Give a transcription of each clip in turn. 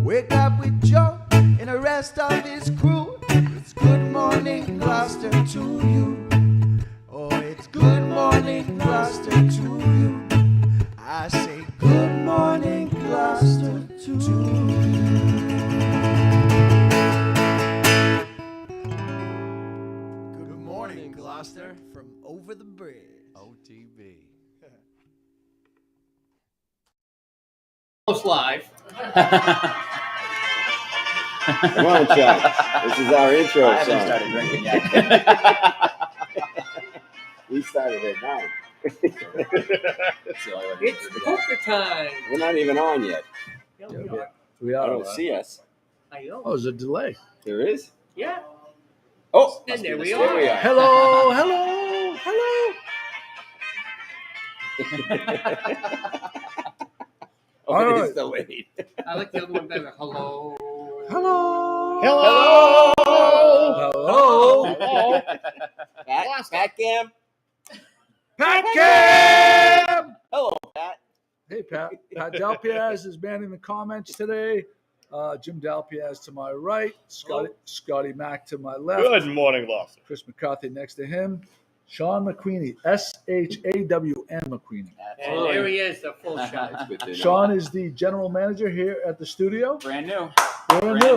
Wake up with Joe and the rest of his crew. It's good morning, Gloucester, to you. Oh, it's good morning, Gloucester, to you. I say good morning, Gloucester, to you. Good morning, Gloucester, from over the bridge. OTB. Live. Come on, Chuck. This is our intro I haven't song. started drinking yet. We started at 9. That's the only way It's poker time. We're not even on yet. Yeah, we are. We I are. don't see us. I know. Oh, there's a delay. There is? Yeah. Oh, And there we there we are. are. Hello, hello, hello. Oh, All it right. is delayed. I like the other one better. Hello. Hello. Hello. Hello. Hello. Pat Cam. Pat Cam. Hello, Pat. Hey, Pat. Pat Dalpiaz is manning the comments today. Jim Dalpiaz to my right. Scotty Mack to my left. Good morning, Gloucester. Chris McCarthy next to him. Sean McQueenie, SHAWN McQueenie. And there he is, the full shot. That's good to know. Sean is the general manager here at the studio. Brand new. Brand new.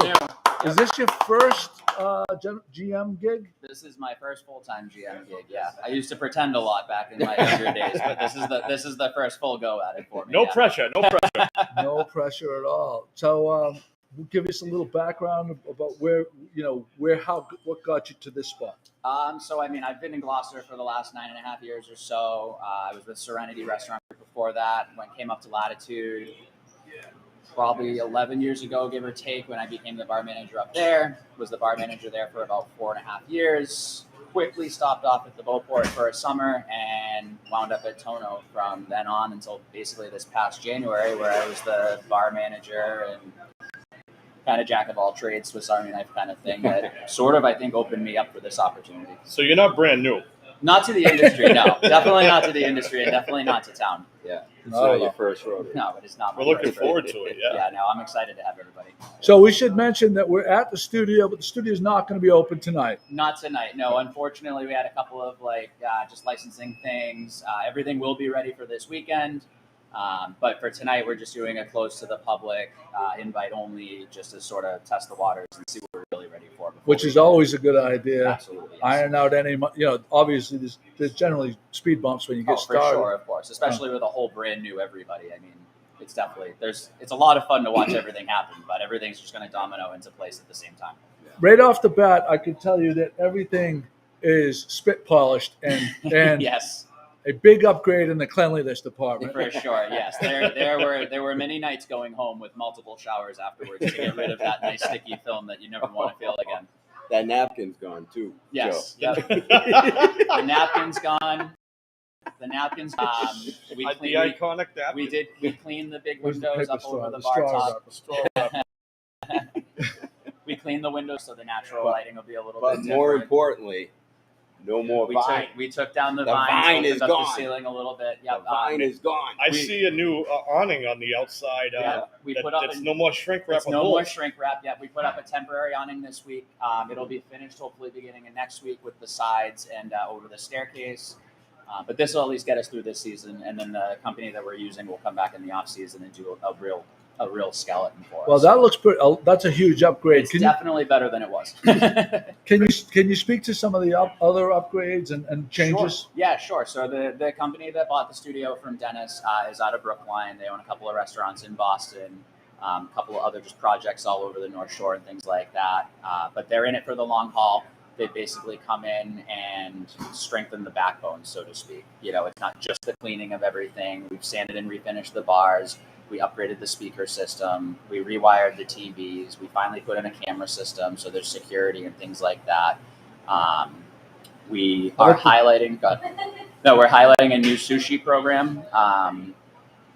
Is this your first GM gig? This is my first full-time GM gig. Yeah, I used to pretend a lot back in my younger days, but this is the first full go at it for me. No yeah. pressure. No pressure. No pressure at all. So we'll give us a little background about what got you to this spot. So I mean, I've been in Gloucester for the last 9.5 years or so. I was with Serenity Restaurant Group before that. Came up to Latitude probably 11 years ago, give or take, when I became the bar manager up there. Was the bar manager there for about 4.5 years. Quickly stopped off at the Beauport for a summer and wound up at Tono from then on until basically this past January, where I was the bar manager and kind of jack of all trades, Swiss Army knife kind of thing. That sort of, I think, opened me up for this opportunity. So you're not brand new. Not to the industry, no. Definitely not to the industry, and definitely not to town. Yeah. It's Oh. not your first rodeo. No, but it's not. We're my looking first forward rodeo. to it, yeah. Yeah, no, I'm excited to have everybody. So we should mention that we're at the studio, but the studio is not going to be open tonight. Not tonight, no. Unfortunately, we had a couple of just licensing things. Everything will be ready for this weekend, but for tonight, we're just doing a close to the public, invite only, just to sort of test the waters and see what we're really ready for. Which is always a good idea. Absolutely. Yes. Iron out any, obviously there's generally speed bumps when you get for started. sure, of course, especially with a whole brand new everybody. I mean, it's definitely it's a lot of fun to watch everything happen, but everything's just going to domino into place at the same time. Right off the bat, I can tell you that everything is spit polished and Yes, a big upgrade in the cleanliness department. for sure. Yes, there were many nights going home with multiple showers afterwards to get rid of that nice sticky film that you never want to feel again. That napkin's gone, too. Yes, yep. The napkin's gone. The napkins. We The cleaned. iconic napkin. We cleaned the big Where's the windows paper up straw? over the The bar straw top. wrapper. Straw wrapper. We cleaned the windows so the natural lighting will be a little But bit more different. importantly, no more vine. We took down the The vines, vine opened is up gone. the ceiling a little bit. The Yep. vine is gone. I see a new awning on the outside. Yeah, we put up It's a- no more shrink wrap. It's with no more holes. shrink wrap yet. We put up a temporary awning this week. It'll be finished hopefully beginning of next week with the sides and over the staircase. But this will at least get us through this season, and then the company that we're using will come back in the off season and do a real skeleton for us. Well, that looks pretty. That's a huge upgrade. It's definitely better than it was. Can you speak to some of the other upgrades and changes? Sure. Yeah, sure. So the company that bought the studio from Dennis is out of Brookline. They own a couple of restaurants in Boston, a couple of other just projects all over the North Shore and things like that. But they're in it for the long haul. They basically come in and strengthen the backbone, so to speak. It's not just the cleaning of everything. We've sanded and refinished the bars. We upgraded the speaker system. We rewired the TVs. We finally put in a camera system, so there's security and things like that. We are highlighting. We're highlighting a new sushi program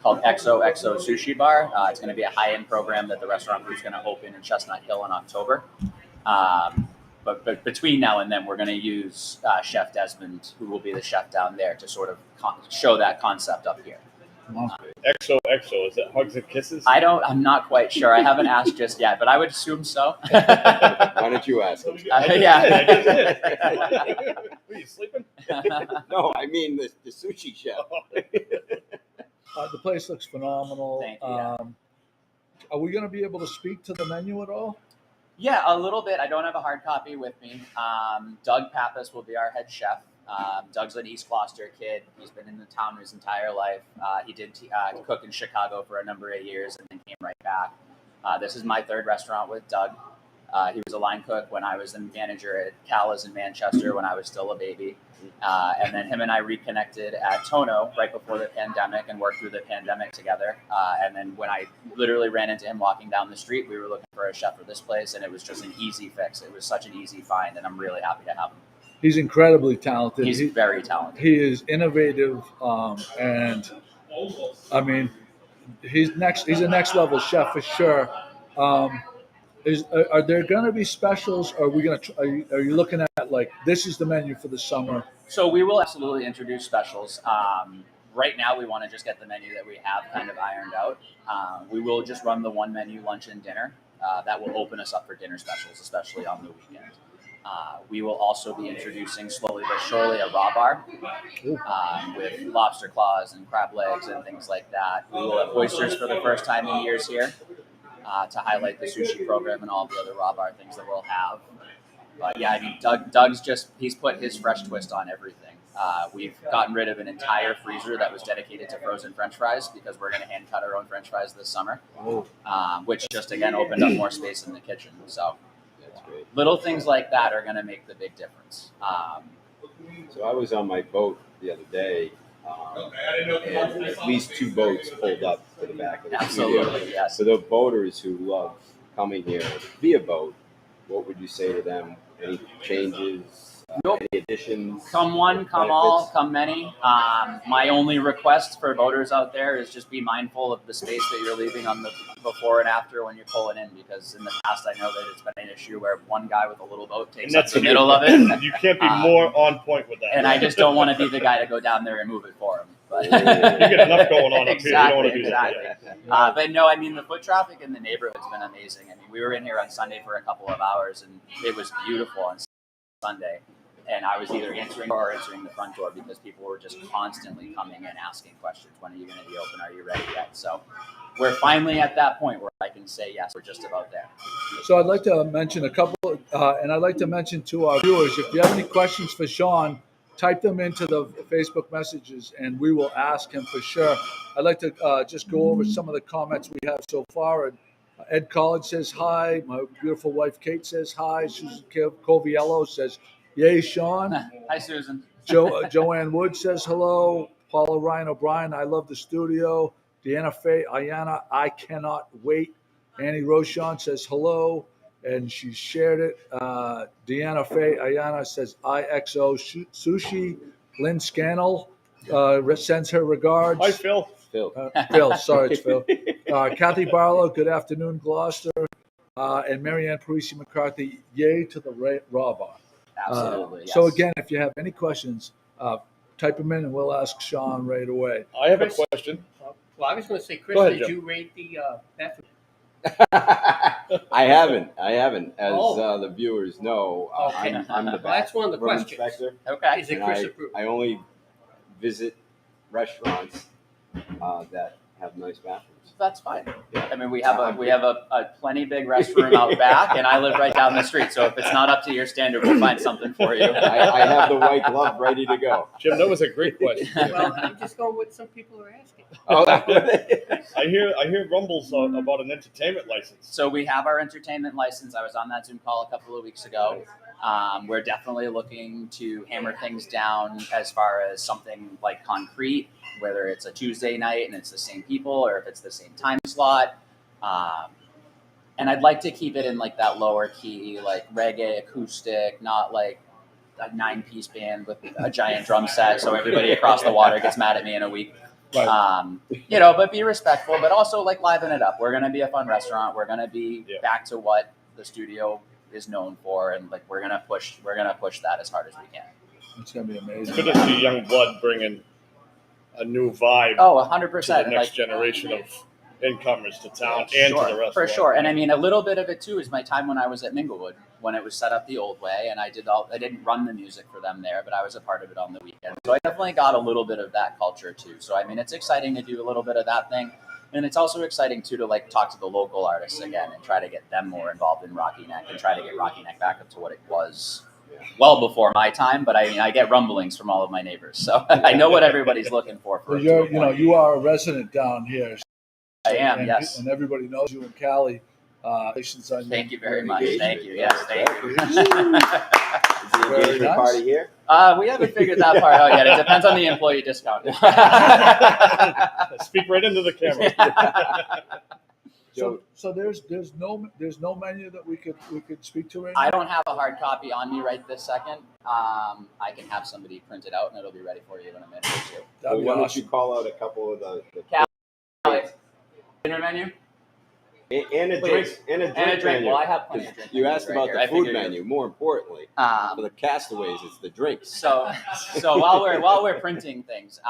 called XOXO Sushi Bar. It's going to be a high-end program that the restaurant group is going to open in Chestnut Hill in October. But between now and then, we're going to use Chef Desmond, who will be the chef down there, to sort of show that concept up here. XOXO. Is that hugs and kisses? I'm not quite sure. I haven't asked just yet, but I would assume so. Why don't you ask him? I just yeah. did. Were you sleeping? No, I mean the sushi chef. The place looks phenomenal. Thank you. Are we going to be able to speak to the menu at all? Yeah, a little bit. I don't have a hard copy with me. Doug Pappas will be our head chef. Doug's an East Gloucester kid. He's been in the town his entire life. He did cook in Chicago for a number of years and then came right back. This is my third restaurant with Doug. He was a line cook when I was the manager at Cala's in Manchester when I was still a baby. And then him and I reconnected at Tono right before the pandemic and worked through the pandemic together. And then when I literally ran into him walking down the street, we were looking for a chef for this place, and it was just an easy fix. It was such an easy find, and I'm really happy to have him. He's incredibly talented. He's very talented. He is innovative, and I mean, he's a next level chef for sure. Are there going to be specials? Or are we going to? Are you looking at like this is the menu for the summer? So we will absolutely introduce specials. Right now, we want to just get the menu that we have kind of ironed out. We will just run the one menu, lunch and dinner. That will open us up for dinner specials, especially on the weekend. We will also be introducing slowly but surely a raw bar with lobster claws and crab legs and things like that. We will have oysters for the first time in years here to highlight the sushi program and all the other raw bar things that we'll have. But yeah, I mean, he's put his fresh twist on everything. We've gotten rid of an entire freezer that was dedicated to frozen French fries because we're going to hand cut our own French fries this summer, which just again opened up more space in the kitchen. So little things like that are going to make the big difference. So I was on my boat the other day, and at least two boats pulled up to the back of the studio. Absolutely, yes. So the boaters who love coming here via boat, what would you say to them? Any changes? Nope. Any additions? Come one, come all, benefits? come many. My only request for boaters out there is just be mindful of the space that you're leaving on the before and after when you're pulling in, because in the past I know that it's been an issue where one guy with a little boat takes up the middle of it. You can't be more on point with that. And I just don't want to be the guy to go down there and move it for him. But You get enough going on up here. You don't want to do exactly. that. But no, I mean, the foot traffic in the neighborhood's been amazing. I mean, we were in here on Sunday for a couple of hours, and it was beautiful on Sunday. And I was either answering the front door because people were just constantly coming in asking questions. When are you going to be open? Are you ready yet? So we're finally at that point where I can say, yes, we're just about there. So I'd like to mention a couple, and I'd like to mention to our viewers, if you have any questions for Sean, type them into the Facebook messages, and we will ask him for sure. I'd like to just go over some of the comments we have so far. And Ed College says hi. My beautiful wife Kate says hi. Susan Coviello says, yay, Sean. Hi, Susan. Joanne Wood says hello. Paula Ryan O'Brien, I love the studio. Deanna Faye, Ayana, I cannot wait. Annie Rochon says hello, and she shared it. Deanna Faye, Ayana says IXO Sushi. Lynn Scannell sends her regards. Hi, Phil. Phil, sorry, it's Phil. Kathy Barlow, good afternoon, Gloucester. And Marianne Parisi McCarthy, yay to the raw bar. Absolutely. Yes. So again, if you have any questions, type them in and we'll ask Sean right away. I have a question. Well, I was going to say, Chris, Go ahead, did Jim. you rate the bathroom? I haven't. As Oh. the viewers know, Okay. I'm the Well, that's one of the bathroom questions. inspector, Okay. Is it and Chris I approved? only visit restaurants that have nice bathrooms. That's fine. I mean, we have a plenty big restroom out back, and I live right down the street. So if it's not up to your standard, we'll find something for you. I have the white glove ready to go. Jim, that was a great question. Well, I'm just going with some people are asking. Oh, I hear rumbles about an entertainment license. So we have our entertainment license. I was on that Zoom call a couple of weeks ago. We're definitely looking to hammer things down as far as something like concrete, whether it's a Tuesday night and it's the same people or if it's the same time slot. And I'd like to keep it in like that lower key, like reggae, acoustic, not like a 9-piece band with a giant drum set so everybody across the water gets mad at me in a week. Right. But be respectful, but also like liven it up. We're going to be a fun restaurant. We're going to be back to what the studio is known for, and like we're gonna push that as hard as we can. It's gonna be amazing. It's good to see young blood bringing a new vibe Oh, to the 100%. next generation of incomers to town and to the restaurant. For sure. And I mean, a little bit of it too is my time when I was at Minglewood, when it was set up the old way, and I didn't run the music for them there, but I was a part of it on the weekend. So I definitely got a little bit of that culture too. So I mean, it's exciting to do a little bit of that thing. And it's also exciting too to like talk to the local artists again and try to get them more involved in Rocky Neck and try to get Rocky Neck back up to what it was well before my time. But I mean, I get rumblings from all of my neighbors, so I know what everybody's looking for. Well, you are a resident down here. I am, and, yes. And everybody knows you in Cali. Thank you very much. Thank you. Yes, thank you. Is the engagement party here? We haven't figured that part out yet. It depends on the employee discount. Speak right into the camera. So there's no menu that we could speak to right now? I don't have a hard copy on me right this second. I can have somebody print it out and it'll be ready for you in a minute or two. Well, why don't you call out a couple of the Dinner menu? and a drink menu. Well, I have plenty of drink You menus asked right about here. the food menu. More importantly, for the castaways, it's the drinks. So while we're printing things,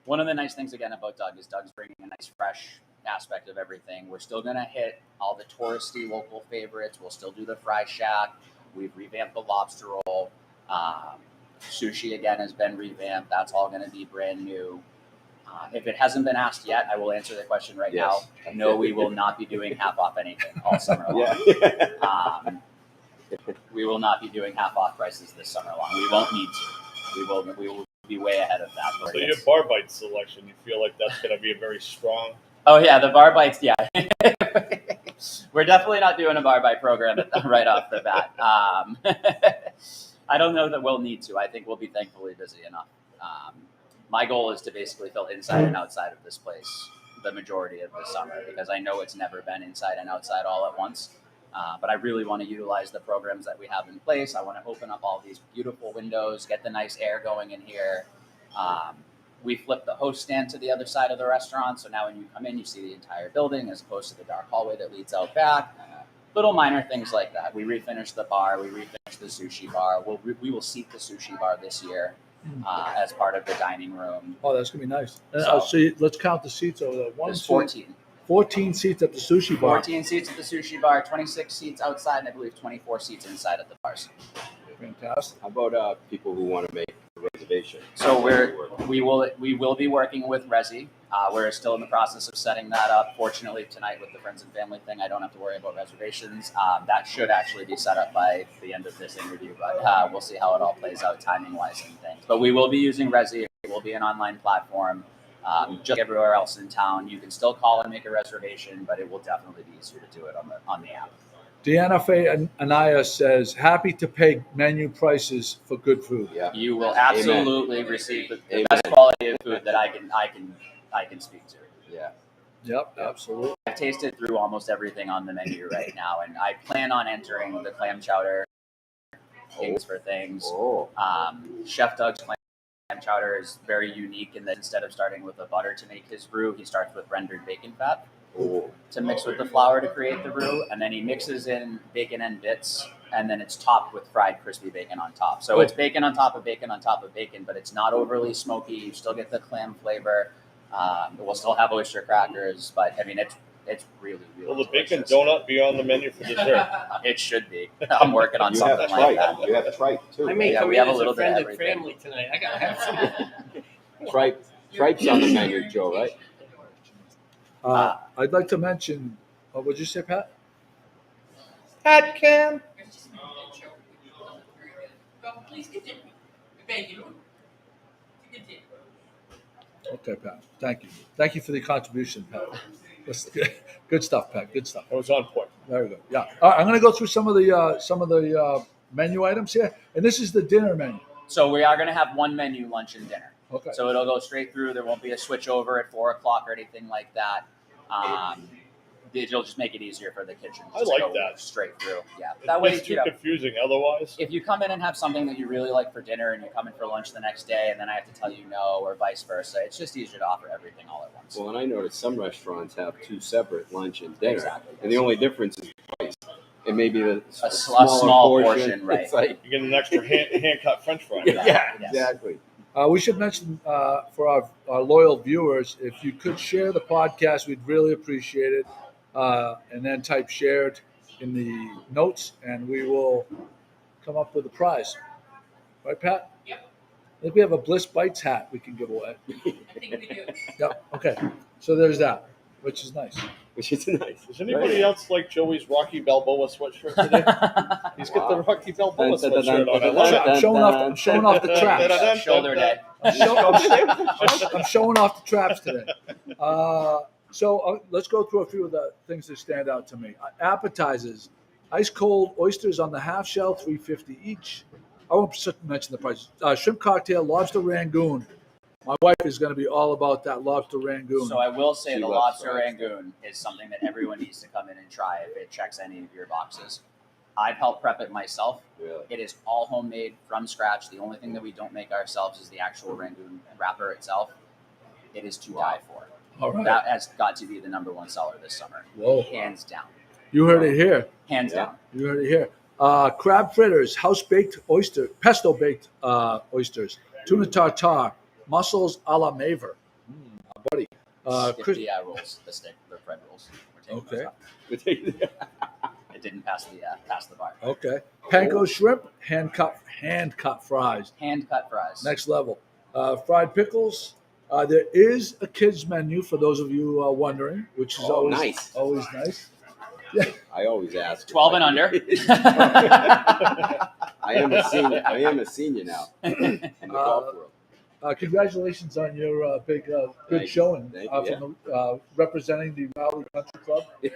one of the nice things again about Doug is Doug's bringing a nice fresh aspect of everything. We're still gonna hit all the touristy local favorites. We'll still do the Fry Shack. We've revamped the lobster roll. Sushi again has been revamped. That's all gonna be brand new. If it hasn't been asked yet, I will answer the question right now. No, we will not be doing half off anything all summer long. We will not be doing half off prices this summer long. We won't need to. We will be way ahead of that. So your bar bite selection, you feel like that's going to be a very strong. Oh yeah, the bar bites. Yeah, we're definitely not doing a bar bite program right off the bat. I don't know that we'll need to. I think we'll be thankfully busy enough. My goal is to basically fill inside and outside of this place the majority of the summer because I know it's never been inside and outside all at once. But I really want to utilize the programs that we have in place. I want to open up all these beautiful windows, get the nice air going in here. We flipped the host stand to the other side of the restaurant. So now when you come in, you see the entire building as opposed to the dark hallway that leads out back. Little minor things like that. We refinished the bar. We refinished the sushi bar. We will seat the sushi bar this year as part of the dining room. Oh, that's going to be nice. So, let's count the seats over there. There's 14. 14 seats at the sushi bar. 14 seats at the sushi bar, 26 seats outside, and I believe 24 seats inside at the bars. Fantastic. How about people who want to make a reservation? So we will be working with Resi. We're still in the process of setting that up. Fortunately, tonight with the friends and family thing, I don't have to worry about reservations. That should actually be set up by the end of this interview, but we'll see how it all plays out timing-wise and things. But we will be using Resi. It will be an online platform. Just everywhere else in town, you can still call and make a reservation, but it will definitely be easier to do it on the app. Deanna Faye Anaya says, "Happy to pay menu prices for good food." Yeah. You will absolutely receive the best quality of food that I can speak to. Yeah. Yep, absolutely. I've tasted through almost everything on the menu right now, and I plan on entering the clam chowder things for things. Oh. Chef Doug's clam chowder is very unique in that instead of starting with the butter to make his roux, he starts with rendered bacon fat to mix with the flour to create the roux, and then he mixes in bacon and bits, and then it's topped with fried crispy bacon on top. So it's bacon on top of bacon on top of bacon, but it's not overly smoky. You still get the clam flavor. We'll still have oyster crackers, but I mean it's really Will the bacon delicious. donut be on the menu for dessert? It should be. I'm working on something like that. You have tripe too. I may Yeah, come we in have a as little a bit of friend of everything. family tonight. I gotta have some. Tripe's on the menu, Joe, right? I'd like to mention, what would you say, Pat? Pat Cam. Please continue. Thank you. Continue. Okay, Pat. Thank you. Thank you for the contribution, Pat. That's good stuff, Pat. Good stuff. That was on point. Very good. Yeah. All right, I'm going to go through some of the menu items here, and this is the dinner menu. So we are going to have one menu, lunch and dinner. Okay. So it'll go straight through. There won't be a switch over at 4 o'clock or anything like that. It'll just make it easier for the kitchen. I just like go that. Straight through. Yeah. That way, It's too confusing otherwise. if you come in and have something that you really like for dinner and you come in for lunch the next day and then I have to tell you no or vice versa, it's just easier to offer everything all at once. Well, and I noticed some restaurants have two separate lunch and dinner. Exactly. And the only difference is price. It may be a small smaller portion, right. It's like, You get an extra hand cut French fry. yeah, Yes. exactly. We should mention for our loyal viewers, if you could share the podcast, we'd really appreciate it. And then type shared in the notes, and we will come up with a prize. Right, Pat? Yep. I think we have a Bliss Bites hat we can give away. I think we do. Yep. Okay. So there's that, which is nice. Which is nice. Does anybody else like Joey's Rocky Balboa sweatshirt today? He's got the Rocky Balboa sweatshirt on. I love it. I'm showing off the traps. Shoulder day. I'm showing off the traps today. So let's go through a few of the things that stand out to me. Appetizers, ice cold oysters on the half shell, $3.50 each. I won't mention the price. Shrimp cocktail, lobster rangoon. My wife is going to be all about that lobster rangoon. So I will say She the loves lobster fries. rangoon is something that everyone needs to come in and try if it checks any of your boxes. I've helped prep it myself. Really? It is all homemade from scratch. The only thing that we don't make ourselves is the actual rangoon wrapper itself. It is to die for. All right. That has got to be the number one seller this summer. Whoa. Hands down. You heard it here. Hands Yeah. down. You heard it here. Crab fritters, house baked oyster, pesto baked oysters, tuna tartare, mussels a la Maver. Buddy. Chris, the rolls, the stick, the bread rolls. We're taking Okay. those off. It didn't pass the bar. okay. Panko shrimp, hand cut fries. Hand cut fries. Next level. Fried pickles. There is a kids menu for those of you wondering, which is always nice. Always nice. I always ask. 12 and under. I am a senior now in the golf world. Congratulations on your big good Thank showing you. from the, representing the Raleigh Country Club. In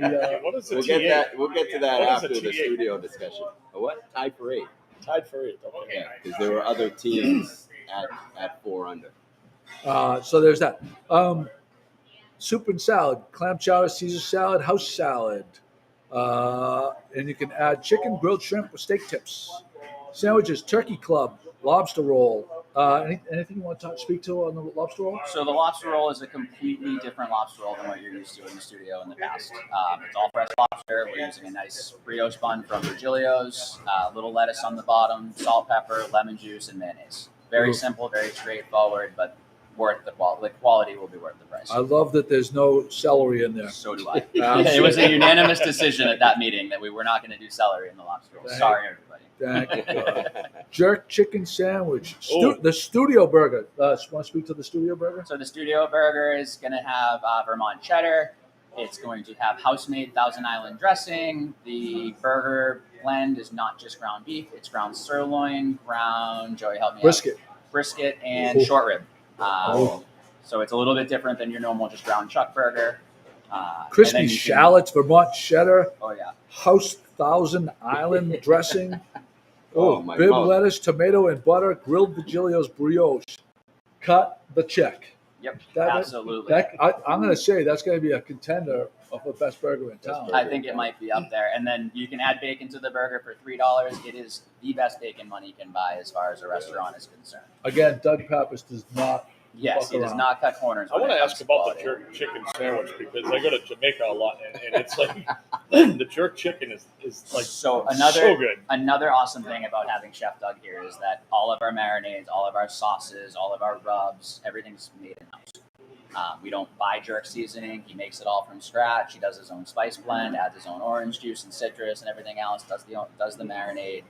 the, What is the We'll TA? get to that What is after a the TA? studio discussion. A what? Tied for 8. Tied for 8. Okay. Yeah, because there were other teams at 4 under. so there's that. Soup and salad, clam chowder, Caesar salad, house salad. And you can add chicken, grilled shrimp with steak tips. Sandwiches, turkey club, lobster roll. Anything you want to speak to on the lobster roll? So the lobster roll is a completely different lobster roll than what you're used to in the studio in the past. It's all fresh lobster. We're using a nice burrito bun from Virgilio's, a little lettuce on the bottom, salt, pepper, lemon juice, and mayonnaise. Very simple, very straightforward, but worth the quality. The quality will be worth the price. I love that there's no celery in there. So do I. It was a unanimous decision at that meeting that we were not going to do celery in the lobster roll. Sorry, everybody. Thank you. Jerk chicken sandwich. Oh. The studio burger. Want to speak to the studio burger? So the studio burger is going to have Vermont cheddar. It's going to have house-made Thousand Island dressing. The burger blend is not just ground beef; it's ground sirloin, Joey, help me Brisket. out. Brisket and Oh. short rib. Oh. So it's a little bit different than your normal just ground chuck burger. And then Crispy you can- shallots, Vermont cheddar, Oh yeah. house Thousand Island dressing. Oh, my bib mouth. lettuce, tomato, and butter, grilled Virgilio's brioche. Cut the check. Yep. That- Absolutely. I'm going to say that's going to be a contender of the best burger in town. I think it might be up there. And then you can add bacon to the burger for $3. It is the best bacon money can buy as far as a restaurant is concerned. Again, Doug Pappas does not. Yes, he does around. not cut corners. I when want it to comes ask about quality. the jerk chicken sandwich because I go to Jamaica a lot, and it's like the jerk chicken is like So so good. Another awesome thing about having Chef Doug here is that all of our marinades, all of our sauces, all of our rubs, everything's made in house. We don't buy jerk seasoning. He makes it all from scratch. He does his own spice blend, adds his own orange juice and citrus and everything else. Does the marinade.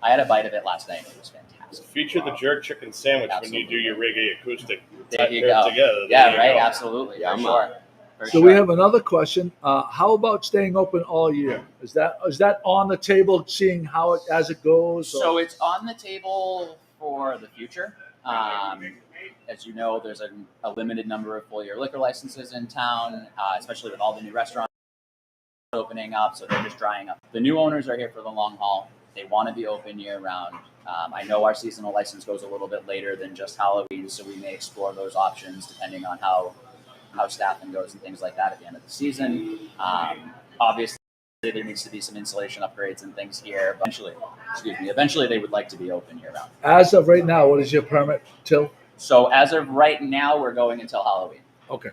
I had a bite of it last night. It was fantastic. Feature the jerk chicken sandwich when you do Absolutely. your reggae acoustic. There you Paired go. Together. Yeah, There you right. go. Absolutely. Yeah, For I'm sure. For So sure. we have another question. How about staying open all year? Is that on the table? Seeing how it as it goes. So it's on the table for the future. As you know, there's a limited number of full-year liquor licenses in town, especially with all the new restaurants opening up. So they're just drying up. The new owners are here for the long haul. They want to be open year-round. I know our seasonal license goes a little bit later than just Halloween, so we may explore those options depending on how staffing goes and things like that at the end of the season. Obviously, there needs to be some insulation upgrades and things here. But eventually they would like to be open year-round. as of right now, what is your permit till? So as of right now, we're going until Halloween. Okay.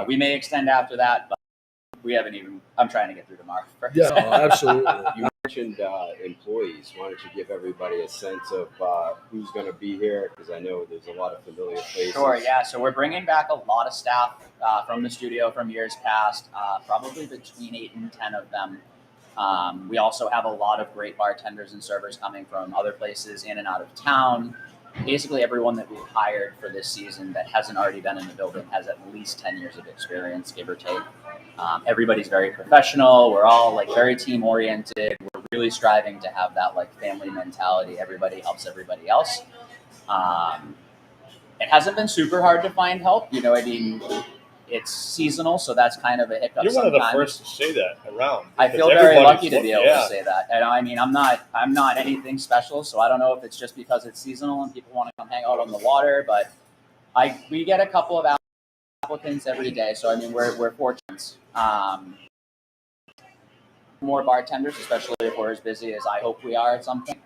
We may extend after that, but we haven't even. I'm trying to get through tomorrow first. Yeah, absolutely. You mentioned employees. Why don't you give everybody a sense of who's going to be here? Because I know there's a lot of familiar faces. Sure, yeah. So we're bringing back a lot of staff from the studio from years past, probably between 8 and 10 of them. We also have a lot of great bartenders and servers coming from other places in and out of town. Basically, everyone that we've hired for this season that hasn't already been in the building has at least 10 years of experience, give or take. Everybody's very professional. We're all like very team oriented. We're really striving to have that like family mentality. Everybody helps everybody else. It hasn't been super hard to find help. You know, I mean, it's seasonal, so that's kind of a hiccup. You're one of the sometimes. first to say that around. I feel because very everybody's lucky to be able yeah. to say that. And I mean, I'm not anything special, so I don't know if it's just because it's seasonal and people want to come hang out on the water, but we get a couple of applicants every day, so I mean, we're fortunate. More bartenders, especially if we're as busy as I hope we are at some point.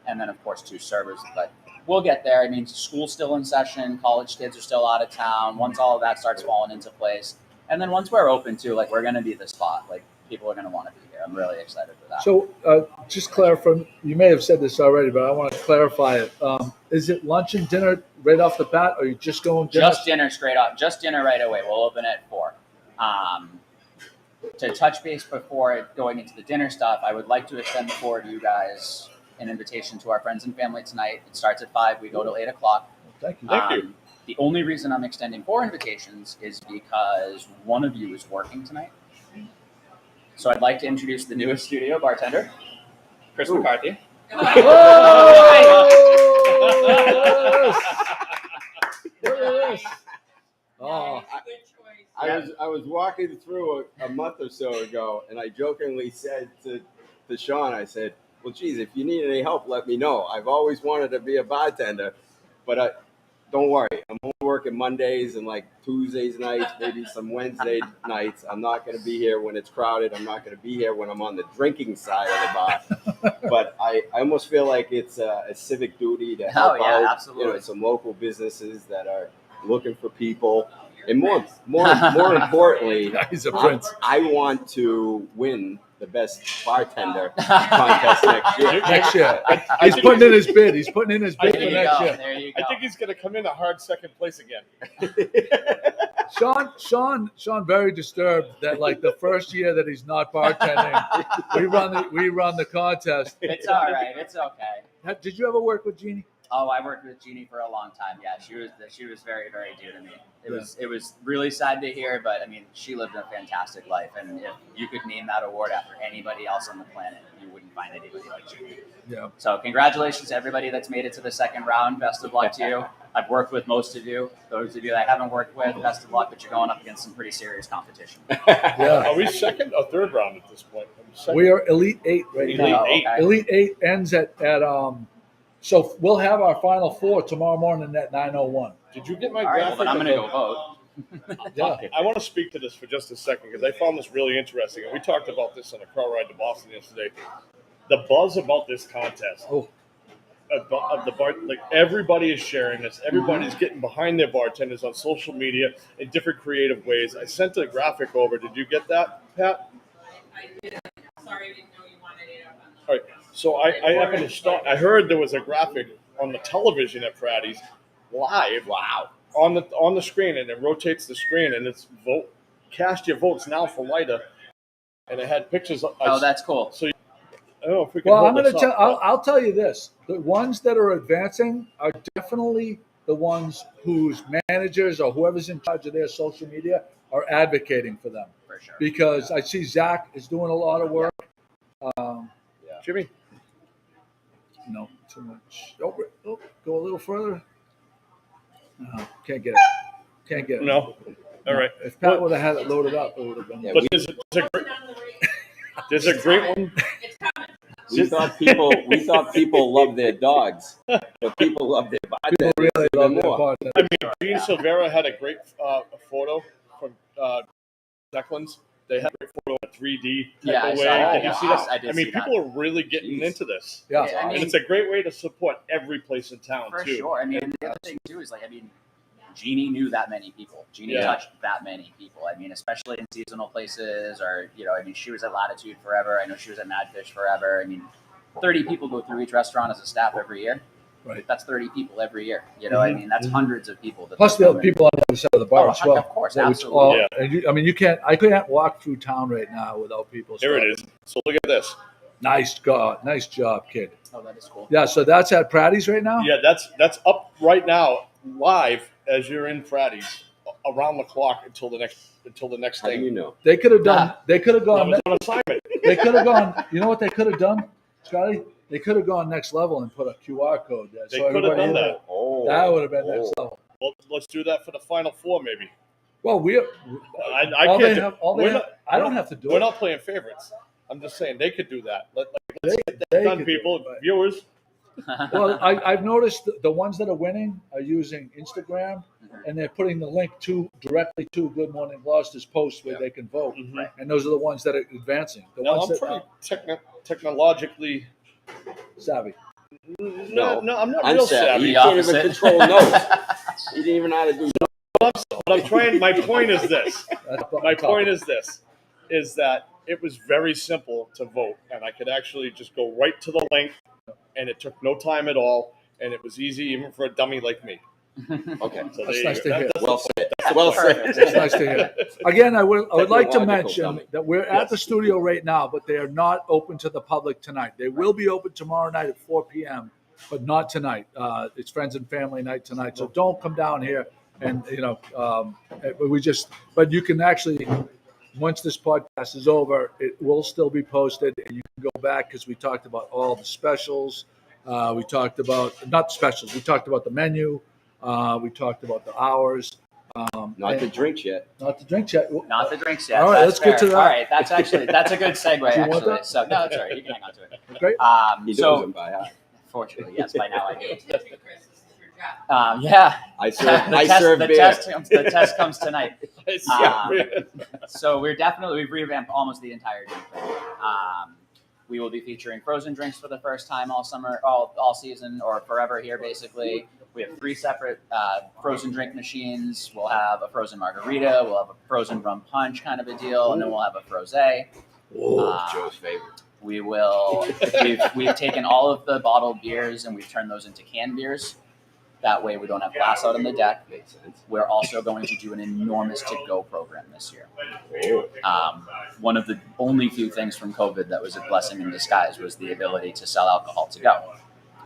And then, of course, 2 servers. But we'll get there. I mean, school's still in session. College kids are still out of town. Once all of that starts falling into place. And then once we're open to, like, we're going to be the spot. Like, people are going to want to be here. I'm really excited for that. So just clarify, you may have said this already, but I want to clarify it. Is it lunch and dinner right off the bat, or are you just going dinner? Just dinner straight up. Just dinner right away. We'll open at 4. To touch base before going into the dinner stuff, I would like to extend forward to you guys an invitation to our friends and family tonight. It starts at 5. We go till 8 o'clock. Thank you. Thank you. The only reason I'm extending 4 invitations is because one of you is working tonight. So I'd like to introduce the newest studio bartender, Chris McCarthy. Oh, I was walking through a month or so ago, and I jokingly said to Sean, I said, well, geez, if you need any help, let me know. I've always wanted to be a bartender, but don't worry. I'm only working Mondays and like Tuesdays nights, maybe some Wednesday nights. I'm not going to be here when it's crowded. I'm not going to be here when I'm on the drinking side of the bar. But I almost feel like it's a civic duty to help out absolutely. some local businesses that are looking for people. And more importantly, he's a prince. I want to win the best bartender contest next year. Next year. He's putting in his bid. He's putting in his bid for next year. There you go. I think he's going to come in a hard second place again. Sean, very disturbed that like the first year that he's not bartending, we run the contest. It's all right. It's okay. Did you ever work with Jeannie? Oh, I worked with Jeannie for a long time. Yeah, she was very, very dear to me. It was really sad to hear, but I mean, she lived a fantastic life, and if you could name that award after anybody else on the planet, you wouldn't find anybody like Jeannie. Yeah. So congratulations to everybody that's made it to the second round. Best of luck to you. I've worked with most of you. Those of you that I haven't worked with, best of luck, but you're going up against some pretty serious competition. Yeah. Are we second or third round at this point? We are Elite 8 right now. Elite 8. Okay. Elite 8 ends at so we'll have our final 4 tomorrow morning at 9:01. Did you get my All right, graphic? well, then I'm going to go vote. Yeah. I want to speak to this for just a second because I found this really interesting. And we talked about this on a car ride to Boston yesterday. The buzz about this contest. Oh. Of the bar, like everybody is sharing this. Everybody's getting behind their bartenders on social media in different creative ways. I sent a graphic over. Did you get that, Pat? I didn't. Sorry, I didn't know you wanted it up on the. All right. So I happened to start. I heard there was a graphic on the television at Fratty's live. Wow. On the screen, and it rotates the screen, and it's vote. Cast your votes now for Lida, and it had pictures. Oh, that's cool. So I don't know if we can. Well, hold I'm going to this tell. up, I'll tell you this: the ones that are advancing are definitely the ones whose managers or whoever's in charge of their social media are advocating for them. For sure. Because I see Zach is doing a lot of work. Jimmy. No, too much. Oh, go a little further. No, can't get it. Can't get it. No. All right. If Pat would have had it loaded up, it would have been. But there's a great one. It's coming. We thought people love their dogs, but people love their bartenders Really even love their more. partner. I mean, Gene Silvera had a great photo from Declan's. They had a great photo in 3D type Yeah, I of saw way. that. Did you see that? I did I mean, see people are really getting into this. Yeah. I mean, And it's a great way to support every place in town, for too. sure. I mean, the other thing too is like, I mean, Jeannie knew that many people. Jeannie Yeah. touched that many people. I mean, especially in seasonal places, or I mean, she was at Latitude forever. I know she was at Madfish forever. I mean, 30 people go through each restaurant as a staff every year. Right. That's 30 people every year. I mean, that's hundreds of people. That Plus they're the other filming. people on the other side of the bar Oh, as well. of course, Which absolutely. all- Yeah. and I mean, I can't walk through town right now without people. Here it stopping. is. So look at this. Nice job, kid. Oh, that is cool. Yeah, so that's at Pratty's right now. Yeah, that's up right now, live as you're in Fratty's, around the clock until the next How do you thing. know? They could have done. They could have I gone. was on assignment. They could have gone. You know what they could have done, Scotty? They could have gone next level and put a QR code there. They could have everybody done in that. there- Oh, That would have been next level. Well, let's do that for the Final Four, maybe. Well, I all can't. they do- have. All we're they have. not- I don't have to do We're it. not playing favorites. I'm just saying they could do that. Let's They get that done, could do it, people, but- viewers. Well, I've noticed the ones that are winning are using Instagram, and they're putting the link directly to Good Morning Gloucester's post where they can vote, Mhm. and those are the ones that are advancing. The No, ones I'm that pretty technologically. savvy. No, I'm not I'm real savvy. savvy. You The can't even opposite. control notes. He didn't even know how to do. But I'm trying. My point is this. My point is is that it was very simple to vote, and I could actually just go right to the link, and it took no time at all, and it was easy even for a dummy like me. Okay. So That's there nice you to go. hear. That's Well the point. said. Well Perfect. said. It's nice to hear. Again, I would like to Technological mention dummy. that we're at Yes. the studio right now, but they are not open to the public tonight. They will be open tomorrow night at 4 p.m., but not tonight. It's friends and family night tonight, so don't come down here. And but you can actually, once this podcast is over, it will still be posted, and you can go back because we talked about all the specials. We talked about not specials. We talked about the menu. We talked about the hours. Not the drinks yet. Not the drink yet. Not the drinks yet. All right, That's let's get to fair. that. All right, that's a good segue. Do you want Actually, that? so no, it's all right. You can hang on to it. Great. He knows So them by heart. fortunately, yes, by now I do. Chris, this is your job. Yeah. I serve. The I test- serve the beer. test comes tonight. Yeah. So we've revamped almost the entire drink menu. We will be featuring frozen drinks for the first time all summer, all season, or forever here. Basically, we have 3 separate frozen drink machines. We'll have a frozen margarita. We'll have a frozen rum punch kind of a deal, and then we'll have a frosé. Joe's favorite. We will. We've taken all of the bottled beers and we've turned those into canned beers. That way, we don't have glass out on the deck. Makes sense. We're also going to do an enormous to-go program this year. One of the only few things from COVID that was a blessing in disguise was the ability to sell alcohol to go.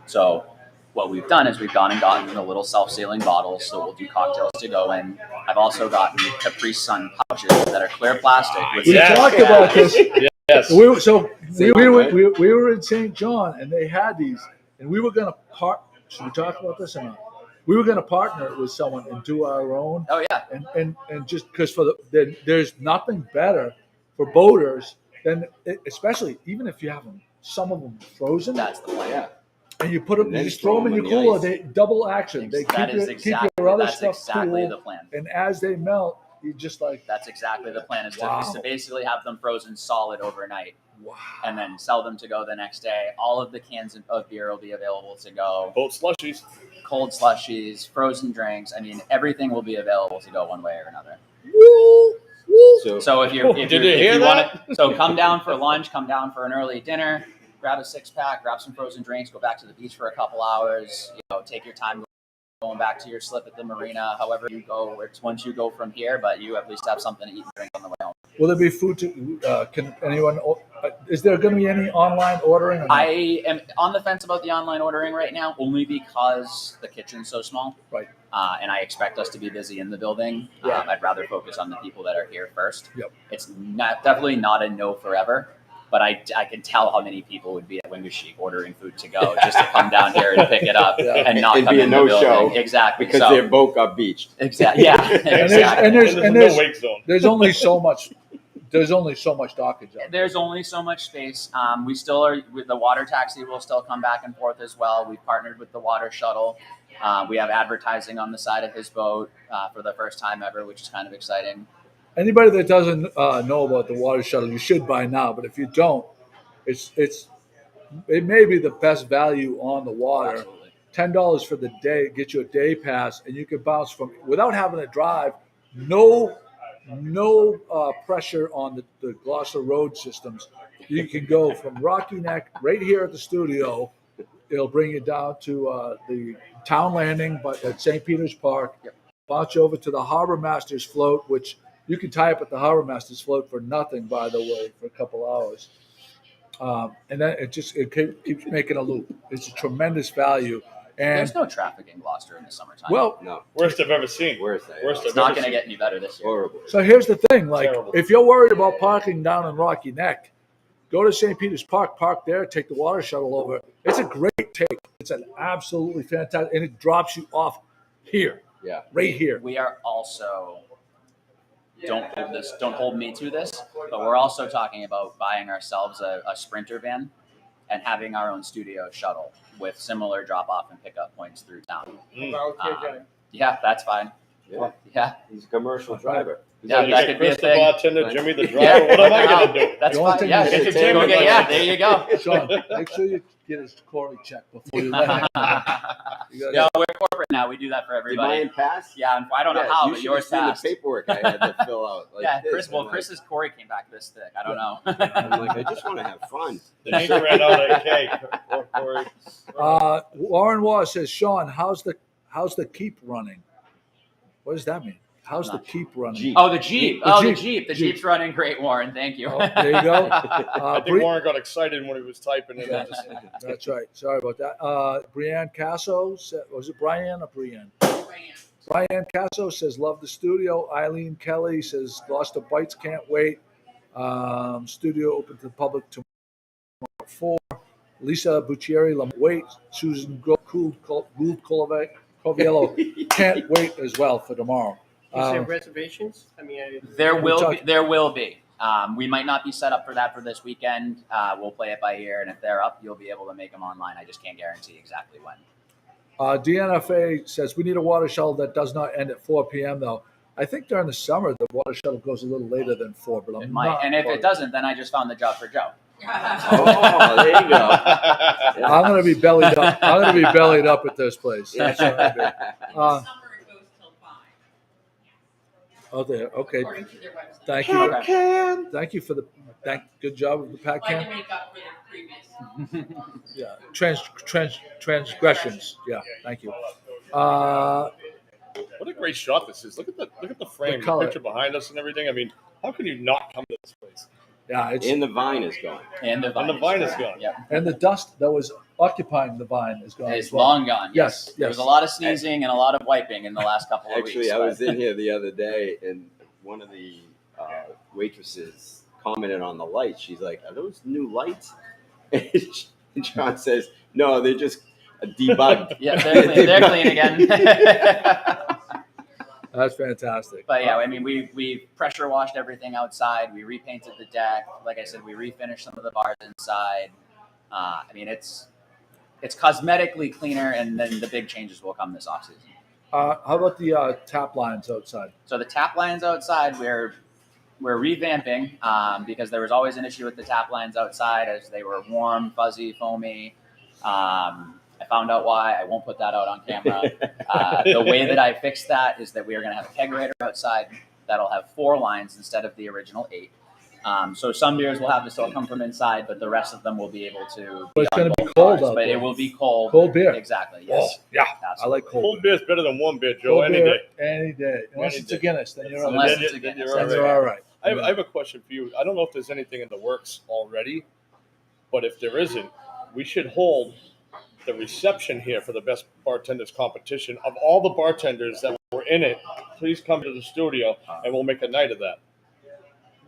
So what we've done is we've gone and gotten the little self-sealing bottles, so we'll do cocktails to go in. I've also gotten Capri Sun pouches that are clear plastic. With We Yes. talked about this. Yes. We were, right? we were in St. John, and they had these, and we were going to should we talk about this or not? We were going to partner with someone and do our own, Oh yeah, and just because there's nothing better for boaters than, especially even if you have them, some of them frozen, that's the plan. Yeah. and you put them, And you then just throw them in your throw 'em in the cooler. ice. They double action. They That is keep exactly your other that's stuff exactly cool, the plan. and as they melt, you just like That's exactly the plan. Is Wow. to basically have them frozen solid overnight, wow. and then sell them to go the next day. All of the cans of beer will be available to go. Boat slushies. Cold slushies, frozen drinks. I mean, everything will be available to go one way or another. So if you hear want to, so come down for lunch, come down for an early dinner, grab a 6-pack, grab some frozen drinks, go back to the beach for a couple hours. Take your time going back to your slip at the marina. However you go, it's once you go from here, but you at least have something to eat and drink on the way home. Will there be food to? Can anyone? Is there going to be any online ordering? Or not? I am on the fence about the online ordering right now, only because the kitchen's so small. Right. And I expect us to be busy in the building. Yeah. I'd rather focus on the people that are here first. Yep. It's definitely not a no forever, but I can tell how many people would be at Wingashi ordering food to go just to come down here and pick it up Yeah. and not It'd come be a in the no-show building. Exactly. Because so, their boat got beached. exactly. Yeah. Exactly. And there's no wake zone. there's only so much. There's only so much dockage out there. There's only so much space. We still are with the water taxi. Will still come back and forth as well. We've partnered with the water shuttle. We have advertising on the side of his boat for the first time ever, which is kind of exciting. Anybody that doesn't know about the water shuttle, you should by now. But if you don't, it may be the best value on the water. Absolutely. $10 for the day, get you a day pass, and you can bounce from without having to drive. No pressure on the Gloucester road systems. You can go from Rocky Neck right here at the studio. It'll bring you down to the town landing, but at St. Peter's Park. Yep. Bounce you over to the Harbor Masters float, which you can tie up at the Harbor Masters float for nothing, by the way, for a couple hours. And then it keeps making a loop. It's a tremendous value. And There's no traffic in Gloucester in the summertime. well, No, Worst I've ever seen. worst. it's not going to get any better this year. Horrible. so here's the thing: like, Terrible. if you're worried about parking down in Rocky Neck, go to St. Peter's Park, park there, take the water shuttle over. It's a great take. It's an absolutely fantastic, and it drops you off here, Yeah. right here. We are also don't hold me to this, but we're also talking about buying ourselves a Sprinter van and having our own studio shuttle with similar drop off and pickup points through town. Yeah, that's fine. Yeah. Yeah, He's a commercial driver. yeah, You that get could be a Chris the thing. bartender, Jimmy the driver. Yeah, What am I going to do? That's The only fine. thing Yeah, is get your entertainment tailgate. Yeah, budget. there you go. Sean, make sure you get his quarterly check before you let him. You No, gotta- we're corporate now. We do that for Did everybody. mine pass? Yeah, and I don't know how, you but should yours have seen passed. the paperwork I had to fill out. Like Yeah, this. Chris. Well, I'm like- Chris's Corey came back this thick. I don't know. I'm like, I just want to have fun. The ink ran out of cake. Corey. Warren Waugh says, Sean, how's the keep running? What does that mean? How's the keep running? Jeep. Oh, the Jeep. The Oh, Jeep. the Jeep. The Jeep. Jeep's running great, Warren. Thank you. Oh, there you go. I think Warren got excited when he was typing it. Yeah, that's right. Sorry about that. Brianne Casso said, was it Brian or Brianne? Brian Casso says, love the studio. Eileen Kelly says, Gloucester Bites, can't wait. Studio open to the public tomorrow at 4. Lisa Buccieri, wait. Susan Gould Coviello, can't wait as well for tomorrow. Is there reservations? I mean, There will be. talking- There will be. We might not be set up for that for this weekend. We'll play it by ear, and if they're up, you'll be able to make them online. I just can't guarantee exactly when. DNFA says we need a water shuttle that does not end at 4 p.m. though. I think during the summer the water shuttle goes a little later than 4, but I'm It might, not and if positive. it doesn't, then I just found the job for Joe. Oh, there you go. I'm gonna be bellied up. I'm gonna be bellied up at this place. That's what I'll be. In the summer, it goes till 5, Oh, there. Okay. according to their website. Thank you. Okay. Thank you for the good job with the pack Like to can. make up for the previous. Yeah. Transgressions. Yeah. Thank you. What a great shot this is. Look at the frame, the, color. picture behind us and everything. I mean, how can you not come to this place? Yeah. It's And the vine is gone. And the vine. And the vine is gone. Yep. and the dust that was occupying the vine is gone. It's as well. long gone. Yes, There yes. was a lot of sneezing and a lot of wiping in the last couple of Actually, weeks. I but- was in here the other day, and one of the waitresses commented on the lights. She's like, "Are those new lights?" And John says, "No, they're just debugged." Yeah, they're clean again. That's fantastic. But yeah, I mean, we pressure washed everything outside. We repainted the deck. Like I said, we refinished some of the bars inside. I mean, it's cosmetically cleaner, and then the big changes will come this offseason. How about the tap lines outside? So the tap lines outside, we're revamping because there was always an issue with the tap lines outside as they were warm, fuzzy, foamy. I found out why. I won't put that out on camera. The way that I fixed that is that we are going to have a kegerator outside that'll have 4 lines instead of the original 8. So some beers will have to still come from inside, but the rest of them will be able to. But it's on gonna be both cold bars, out but there. it will be cold. Cold beer. Exactly. Yes. Oh, yeah. Absolutely. I like cold Cold beer. beer is better than warm beer, Joe. Cold Any beer, day. Any day. Unless Any it's a day. Guinness, then you're all Unless right. it's a Then Guinness. you're Then That's you're right. all right. I have a question for you. I don't know if there's anything in the works already, but if there isn't, we should hold the reception here for the best bartenders competition. Of all the bartenders that were in it, please come to the studio and we'll make a night of that.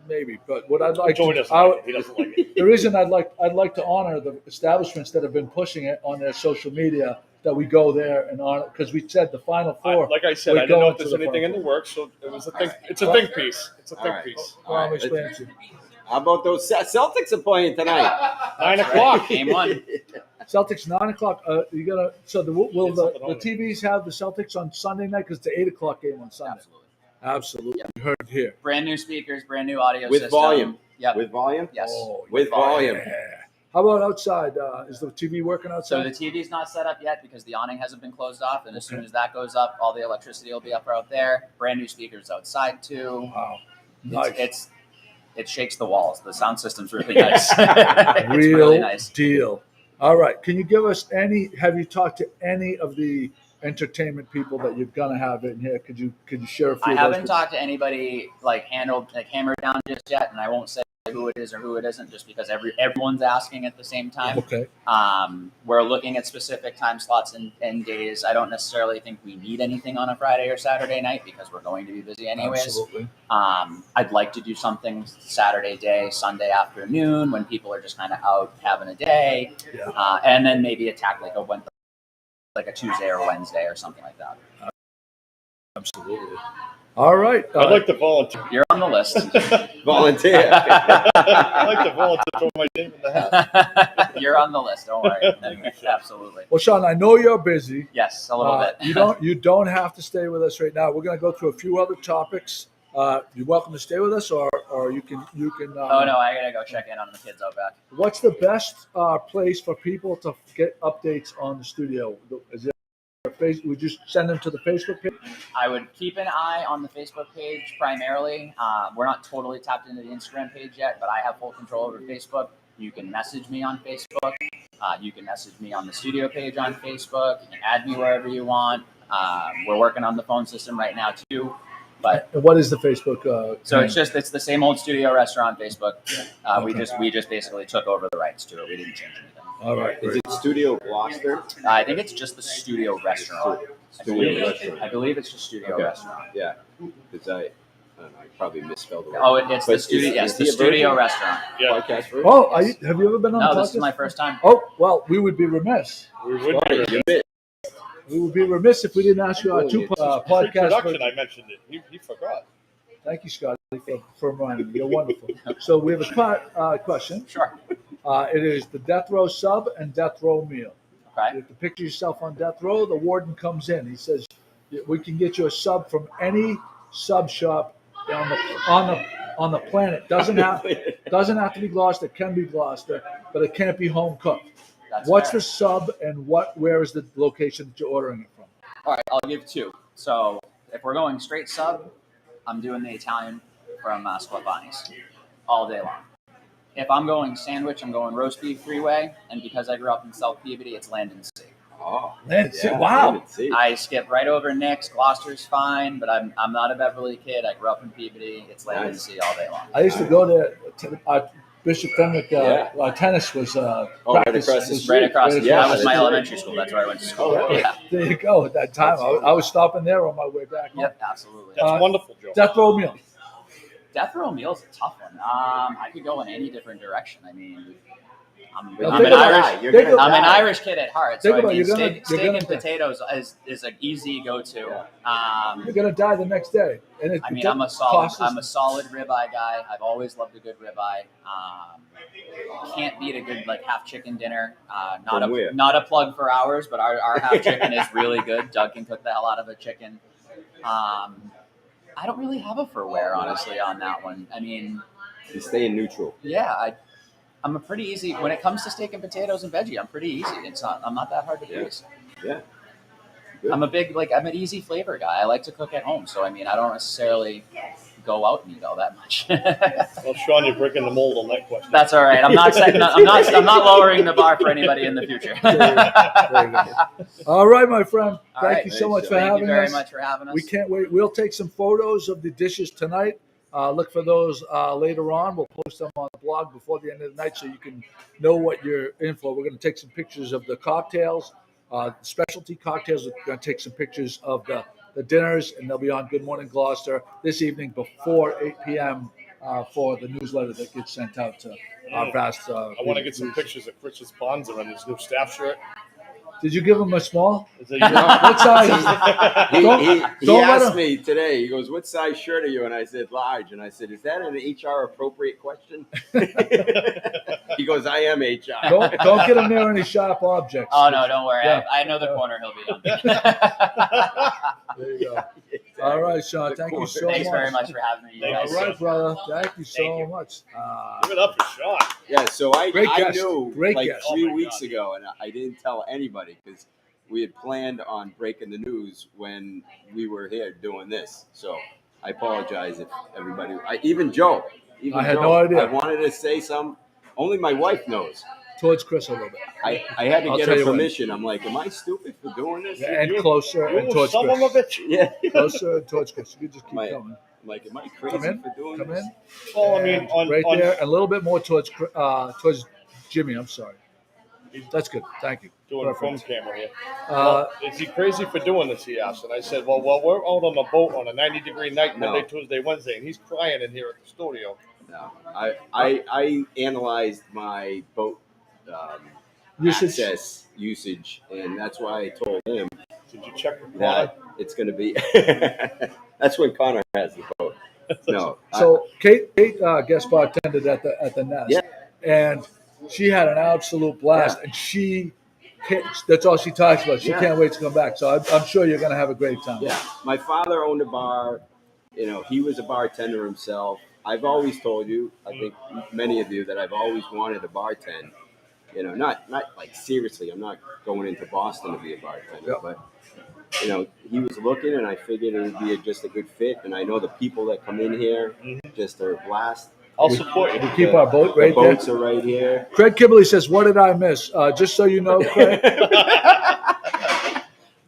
Maybe, but what I'd like Joey to, doesn't like it. He doesn't like it. the reason I'd like to honor the establishments that have been pushing it on their social media, that we go there and honor, because we said the final 4. Like I said, we're I don't know going if to there's the anything in the final works, so it was a thing. It's a think piece. It's a All think right. piece. four. Well, I'm All right. explaining to you. How about those Celtics are playing tonight? 9 o'clock. Game 1. Celtics 9:00. You gotta. So will Get the something on it. TVs have the Celtics on Sunday night? Because it's an 8:00 game on Sunday. Absolutely. Absolutely. You heard it here. Brand new speakers, brand new audio With system. volume. Yep. With volume? Yes. Oh, With volume. yeah. How about outside? Is the TV working So outside? the TV's not set up yet because the awning hasn't been closed off, and as soon Okay. as that goes up, all the electricity will be up out there. Brand new speakers outside too. Wow, nice. It shakes the walls. The sound system's really nice. It's Real really nice. deal. All right. Can you give us have you talked to any of the entertainment people that you're going to have in here? Could you share a few I of haven't those? talked to anybody hammered down just yet, and I won't say who it is or who it isn't, just because everyone's asking at the same time. Okay. We're looking at specific time slots and days. I don't necessarily think we need anything on a Friday or Saturday night because we're going to be busy anyways. Absolutely. I'd like to do something Saturday day, Sunday afternoon when people are just kind of out having a day, Yeah. and then maybe attack like a Tuesday or Wednesday or something like that. Absolutely. All right. I'd like to volunteer. You're on the list. Volunteer. I'd like to volunteer to throw my name in the hat. You're on the list. Don't worry. Absolutely. Well, Sean, I know you're busy. Yes, a little bit. You don't have to stay with us right now. We're going to go through a few other topics. You're welcome to stay with us, or you can. Oh no, I gotta go check in on the kids out back. What's the best place for people to get updates on the studio? Is there we just send them to the Facebook page? I would keep an eye on the Facebook page primarily. We're not totally tapped into the Instagram page yet, but I have full control over Facebook. You can message me on Facebook. You can message me on the studio page on Facebook. You can add me wherever you want. We're working on the phone system right now too. But And what is the Facebook? so name? it's the same old studio restaurant Facebook. We Okay. just basically took over the rights to it. We didn't change anything. All right. Is it Studio Gloucester? I think it's just the studio restaurant. Studio restaurant. I believe it's just studio Okay. restaurant. Yeah, because I don't know, I probably misspelled it. Oh, it's the But studio. is Yes, he the a studio virgin? restaurant. Yeah, Podcast version? Oh, have you ever been on No, the this is podcast? my first time. Oh, well, we would be remiss. we would Sorry, be. you missed. We would be remiss if we didn't ask you our two podcast. Pre-production, I mentioned it. He forgot. Thank you, Scotty, for reminding me. You're wonderful. So we have a question. Sure. It is the death row sub and death row meal. You Okay. have to picture yourself on death row. The warden comes in. He says, "We can get you a sub from any sub shop on the planet. Doesn't have to be Gloucester. It can be Gloucester, but it can't be home cooked. That's What's fair. the sub and where is the location that you're ordering it from? All right, I'll give two. So if we're going straight sub, I'm doing the Italian from Sclafani's all day long. If I'm going sandwich, I'm going roast beef three-way, and because I grew up in South Peabody, it's land and sea. Oh, Wow. I skip right over Nick's. Gloucester's fine, but I'm not a Beverly kid. I grew up in Peabody. It's land and sea all day long. I used to go there. Bishop Fenwick tennis was right practice. across the was- street. Right across the street. Yeah, That was that's my right. elementary school. That's where I went to school. Oh, Yeah. There you go. At that time, I was stopping there on my way back. Yep, absolutely. That's wonderful, Joe. Death row meal. Death row meal is a tough one. I could go in any different direction. I mean, I'm Now, an think about it. Irish. You're Think gonna about I'm an die. Irish kid at heart, so Think I about it, mean, you're gonna- steak, you're steak gonna- and potatoes is an easy go-to. You're gonna die the next day. And I mean, I'm a solid ribeye guy. I've always loved a good ribeye. Can't beat a good half chicken dinner. From where? Not a plug for ours, but our half chicken is really good. Doug can cook the hell out of a chicken. I don't really have a for where, honestly, on that one. I mean, You stay in neutral. yeah, I'm a pretty easy when it comes to steak and potatoes and veggie. I'm pretty easy. I'm not that hard to please. Yeah. Good. I'm I'm an easy flavor guy. I like to cook at home, so I mean, I don't necessarily go out and eat all that much. Well, Sean, you're breaking the mold on that question. That's all right. I'm not lowering the bar for anybody in the future. There you go. All right, my friend. All Thank right. you so much for Thank having you very us. much for having us. We can't wait. We'll take some photos of the dishes tonight. Look for those later on. We'll post them on the blog before the end of the night so you can know what you're in for. We're going to take some pictures of the cocktails, specialty cocktails. We're going to take some pictures of the dinners, and they'll be on Good Morning Gloucester this evening before 8 p.m. For the newsletter that gets sent out to our vast. I want to get some pictures of Chris's Bonzer on his new staff shirt. Did you give him a small? Is it What size? He Don't let asked him- me today, he goes, "What size shirt are you?" And I said, "Large." And I said, "Is that an HR appropriate question?" He goes, "I am HR." Don't get him near any sharp objects. Oh no, don't worry. Yeah. I know the corner he'll be on. There you go. All right, Sean. The Thank you corn. so Thanks much. very much for having me. You Thank guys. you. All right, brother. Thank you so Thank you. much. Give it up for Sean. Yeah, so I Great guest. knew Great like guest. 3 Oh my weeks God. ago, and I didn't tell anybody because we had planned on breaking the news when we were here doing this. So I apologize if everybody, even Joe, even I had Joe, no idea. I wanted to say some. Only my wife knows. Towards Chris a little bit. I had to I'll get tell her you what. permission. I'm like, am I stupid for doing this? And You- closer and You towards son of a Chris. bitch. Yeah. Closer and towards Chris. You just keep My- going. I'm like, am I Come crazy in. for doing Come this? in. Well, I mean, And on right on there, a little bit more towards Jimmy. I'm sorry. That's good. Thank you. doing a phone Perfect. camera here. Uh, Well, is he crazy for doing this? He asked, and I said, well, we're out on the boat on a 90-degree night, No. Monday, Tuesday, Wednesday, and he's crying in here at the studio. No, I analyzed my boat Usage. access usage, and that's why I told him Did you check the that it's going to be. That's when Connor has the boat. No, So Kate guest bartended at the Nest, Yeah. and she had an absolute blast, Yeah. and that's all she talks about. She Yeah. can't wait to come back. So I'm sure you're going to have a great time. yeah, my father owned a bar. You know, he was a bartender himself. I've always told you, I think many of you, that I've always wanted to bartend. You know, not like seriously. I'm not going into Boston to be a bartender, Yeah. but you know, he was looking, and I figured it would be just a good fit. And I know the people that come in here just are a blast. I'll support you. We keep our boat right The there. boats are right here. Craig Kibley says, "What did I miss?" Just so you know, Craig.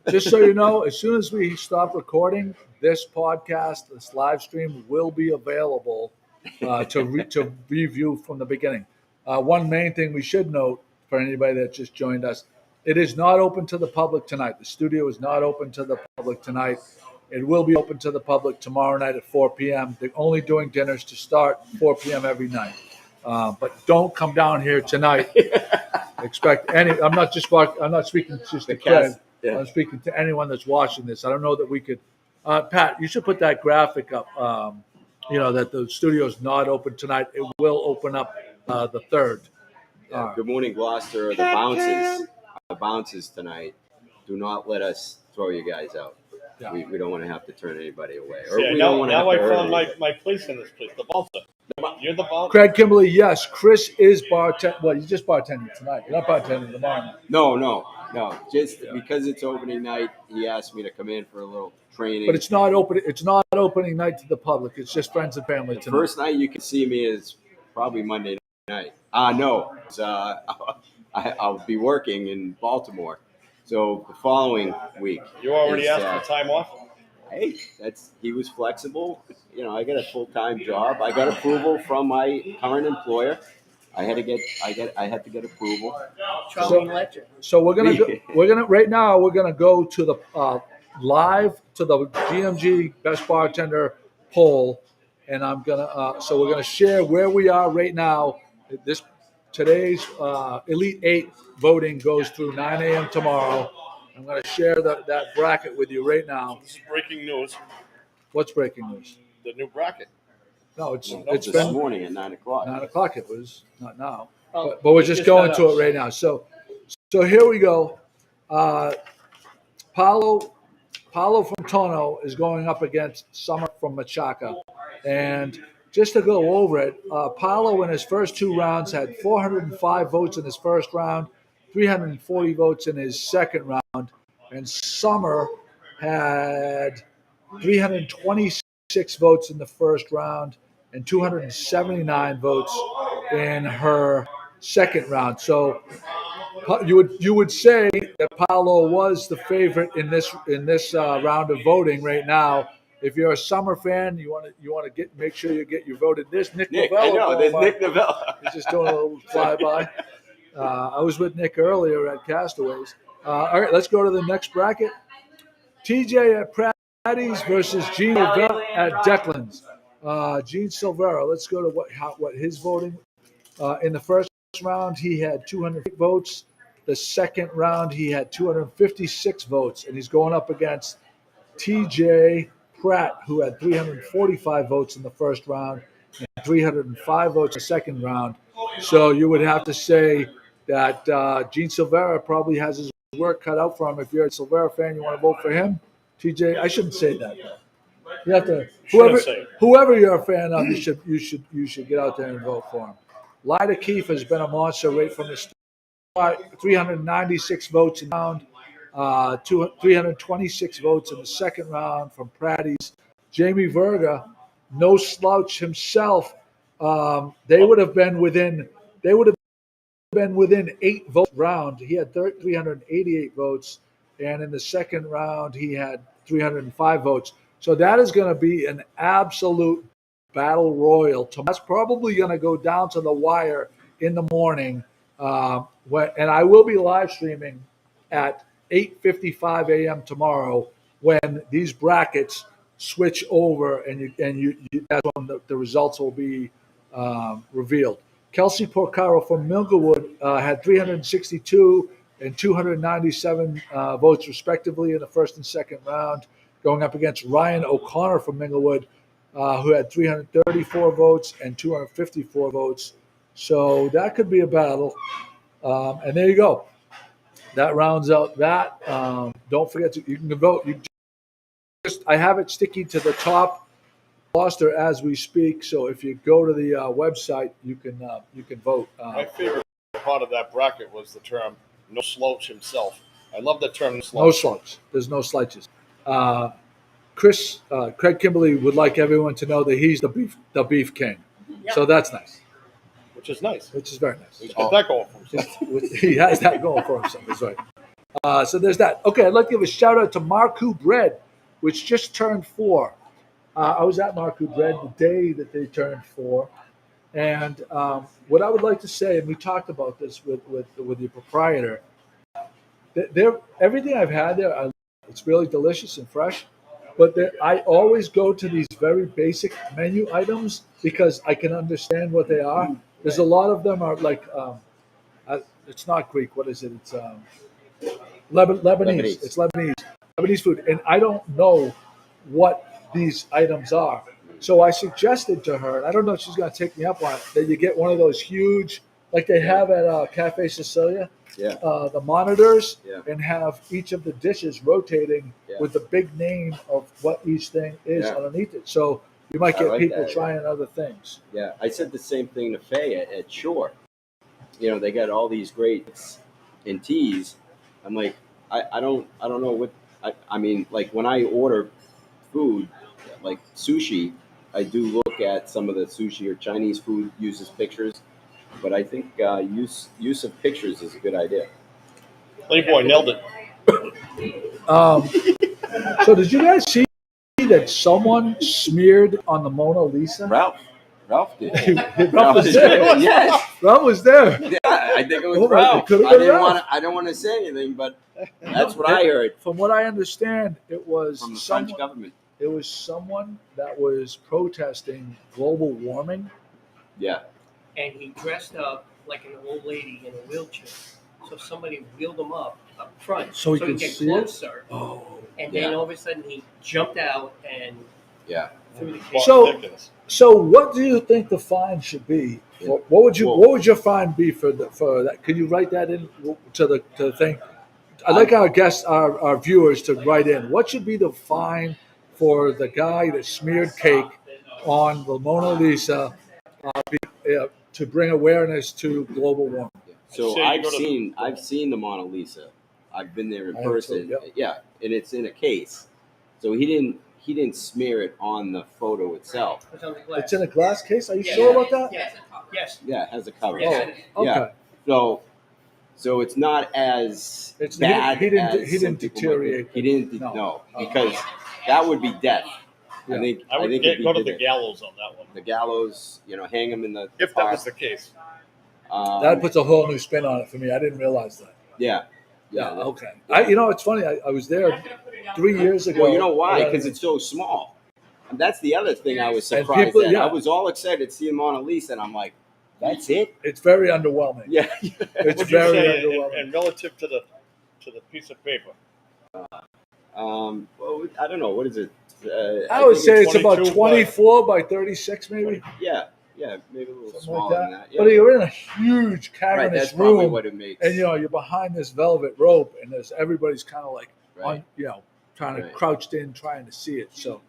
Just so you know, as soon as we stop recording, this podcast, this live stream, will be available to review from the beginning. One main thing we should note for anybody that just joined us: it is not open to the public tonight. The studio is not open to the public tonight. It will be open to the public tomorrow night at 4 p.m. They're only doing dinners to start 4 p.m. every night. But don't come down here tonight. Expect any. I'm not speaking just to The Craig. cast, yeah. I'm speaking to anyone that's watching this. I don't know that we could. Pat, you should put that graphic up. That the studio is not open tonight. It will open up the 3rd. Yeah, Good morning, Gloucester. The bounces tonight. Do not let us throw you guys out. Yeah. We don't want to have to turn anybody away, or Yeah, we don't now, want to have now to I hurt found anybody. my place in this place, the bouncer. You're the bouncer. Craig Kimberly, yes. Chris is bartending. Well, he's just bartending tonight. You're not bartending tomorrow night. No. Just because it's opening night, he asked me to come in for a little training. But it's not open. It's not opening night to the public. It's just friends and family The tonight. first night you can see me is probably Monday night. No, it's, I'll be working in Baltimore. So the following week. You already is, asked for time off? Hey, he was flexible. You know, I got a full-time job. I got approval from my current employer. I had to get approval. Charlene Lecter. So we're gonna go to the live to the GMG Best Bartender poll, and I'm gonna so we're gonna share where we are right now. Today's Elite 8 voting goes through 9 a.m. tomorrow. I'm gonna share that bracket with you right now. This is breaking news. What's breaking news? The new bracket. No, it's This been morning at 9 o'clock. 9 o'clock. It was not now, Oh, but we're it just just going got to up. it right now. So here we go. Paolo from Tono is going up against Summer from Machaca. And just to go over it, Paolo in his first 2 rounds had 405 votes in his first round, 340 votes in his second round. And Summer had 326 votes in the first round and 279 votes in her second round. So you would say that Paolo was the favorite in this round of voting right now. If you're a Summer fan, you want to make sure you get your vote in this. Nick I Novello. know. There's going Nick by. Novella. He's just doing a little flyby. I was with Nick earlier at Castaways. All right, let's go to the next bracket. TJ at Pratty's versus Gene Silvera at Declan's. Gene Silvera. Let's go to what his voting. In the first round, he had 200 votes. The second round, he had 256 votes, and he's going up against TJ Pratt, who had 345 votes in the first round and 305 votes in the second round. So you would have to say that Gene Silvera probably has his work cut out for him. If you're a Silvera fan, you want to vote for him. TJ, I shouldn't say that, though. You have to Shouldn't say. whoever you're a fan of, you should get out there and vote for him. Lyda Keefe has been a monster right from the start. 396 votes in the round, 326 votes in the second round from Pratties. Jamie Verga, no slouch himself. They would have been within. They would have been within 8 votes round. He had 388 votes, and in the second round he had 305 votes. So that is going to be an absolute battle royal. That's probably going to go down to the wire in the morning. And I will be live streaming at 8:55 a.m. tomorrow when these brackets switch over, and that's when the results will be revealed. Kelsey Porcaro from Minglewood had 362 and 297 votes respectively in the first and second round, going up against Ryan O'Connor from Minglewood, who had 334 votes and 254 votes. So that could be a battle. And there you go. That rounds out that. Don't forget you can vote. I have it sticking to the top Gloucester as we speak. So if you go to the website, you can vote. My favorite part of that bracket was the term "no slouch himself." I love the term No "slouch." slouch. There's no slouches. Craig Kimberly would like everyone to know that he's the beef king. So that's nice. Which is nice. Which is very nice. He's got that going for himself. He has that going for himself. That's right. So there's that. Okay, I'd like to give a shout out to Marcoux Bread, which just turned 4. I was at Marcoux Bread the day that they turned 4. And what I would like to say, and we talked about this with your proprietor, everything I've had there, it's really delicious and fresh. But I always go to these very basic menu items because I can understand what they are. There's a lot of them are like, it's not Greek. What is it? It's Lebanese. It's Lebanese food, and I don't know what these items are. So I suggested to her, and I don't know if she's going to take me up on it, that you get one of those huge, like they have at Cafe Sicilia, the monitors, and have each of the dishes rotating with the big name of what each thing is underneath it. So you might get people trying other things. Yeah, I said the same thing to Faye at Shore. You know, they got all these greats and teas. I'm like, I don't know what. I mean, like when I order food, like sushi, I do look at some of the sushi or Chinese food uses pictures, but I think use of pictures is a good idea. Playboy nailed it. So did you guys see that someone smeared on the Mona Lisa? Ralph did. Ralph was there. Yes. Ralph was there. Yeah, I think it was Oh, Ralph. it could've been Ralph. I don't want to say anything, but that's what I heard From what I understand, it was from the French government. It was someone that was protesting global warming. Yeah. And he dressed up like an old lady in a wheelchair. So somebody wheeled him up front So he could get see closer. Oh. And then all of a sudden he jumped out and threw the kid. So what do you think the fine should be? What would your fine be for that? Could you write that in to the thing? I'd like our guests, our viewers, to write in. What should be the fine for the guy that smeared cake on the Mona Lisa to bring awareness to global warming? So I've seen the Mona Lisa. I've been there in person. Yeah, and it's in a case. So he didn't smear it on the photo itself. It's in a glass case. Are you sure about that? Yes. Yeah, it has a cover. Yes. Okay. Yeah. So it's not as bad. He as didn't deteriorate. He didn't. No, because that would be death. Yeah. I would go to the gallows on that one. The gallows, hang him in the. If that was the case. That puts a whole new spin on it for me. I didn't realize that. Yeah. Okay. It's funny. I was there 3 years ago. Well, you know why? Because it's so small. And that's the other thing I was surprised at. I was all excited to see Mona Lisa, and I'm like, that's it? It's very underwhelming. Yeah. It's very underwhelming. And relative to the piece of paper. Well, I don't know. What is it? I would say it's about 22 24 by 36, maybe. Yeah, maybe a little Something smaller like than that. Yeah. But you're in a huge cavernous that's probably room, what it makes. and you're behind this velvet rope, and everybody's kind of like, Right. trying to Right. crouched in, trying to see it. So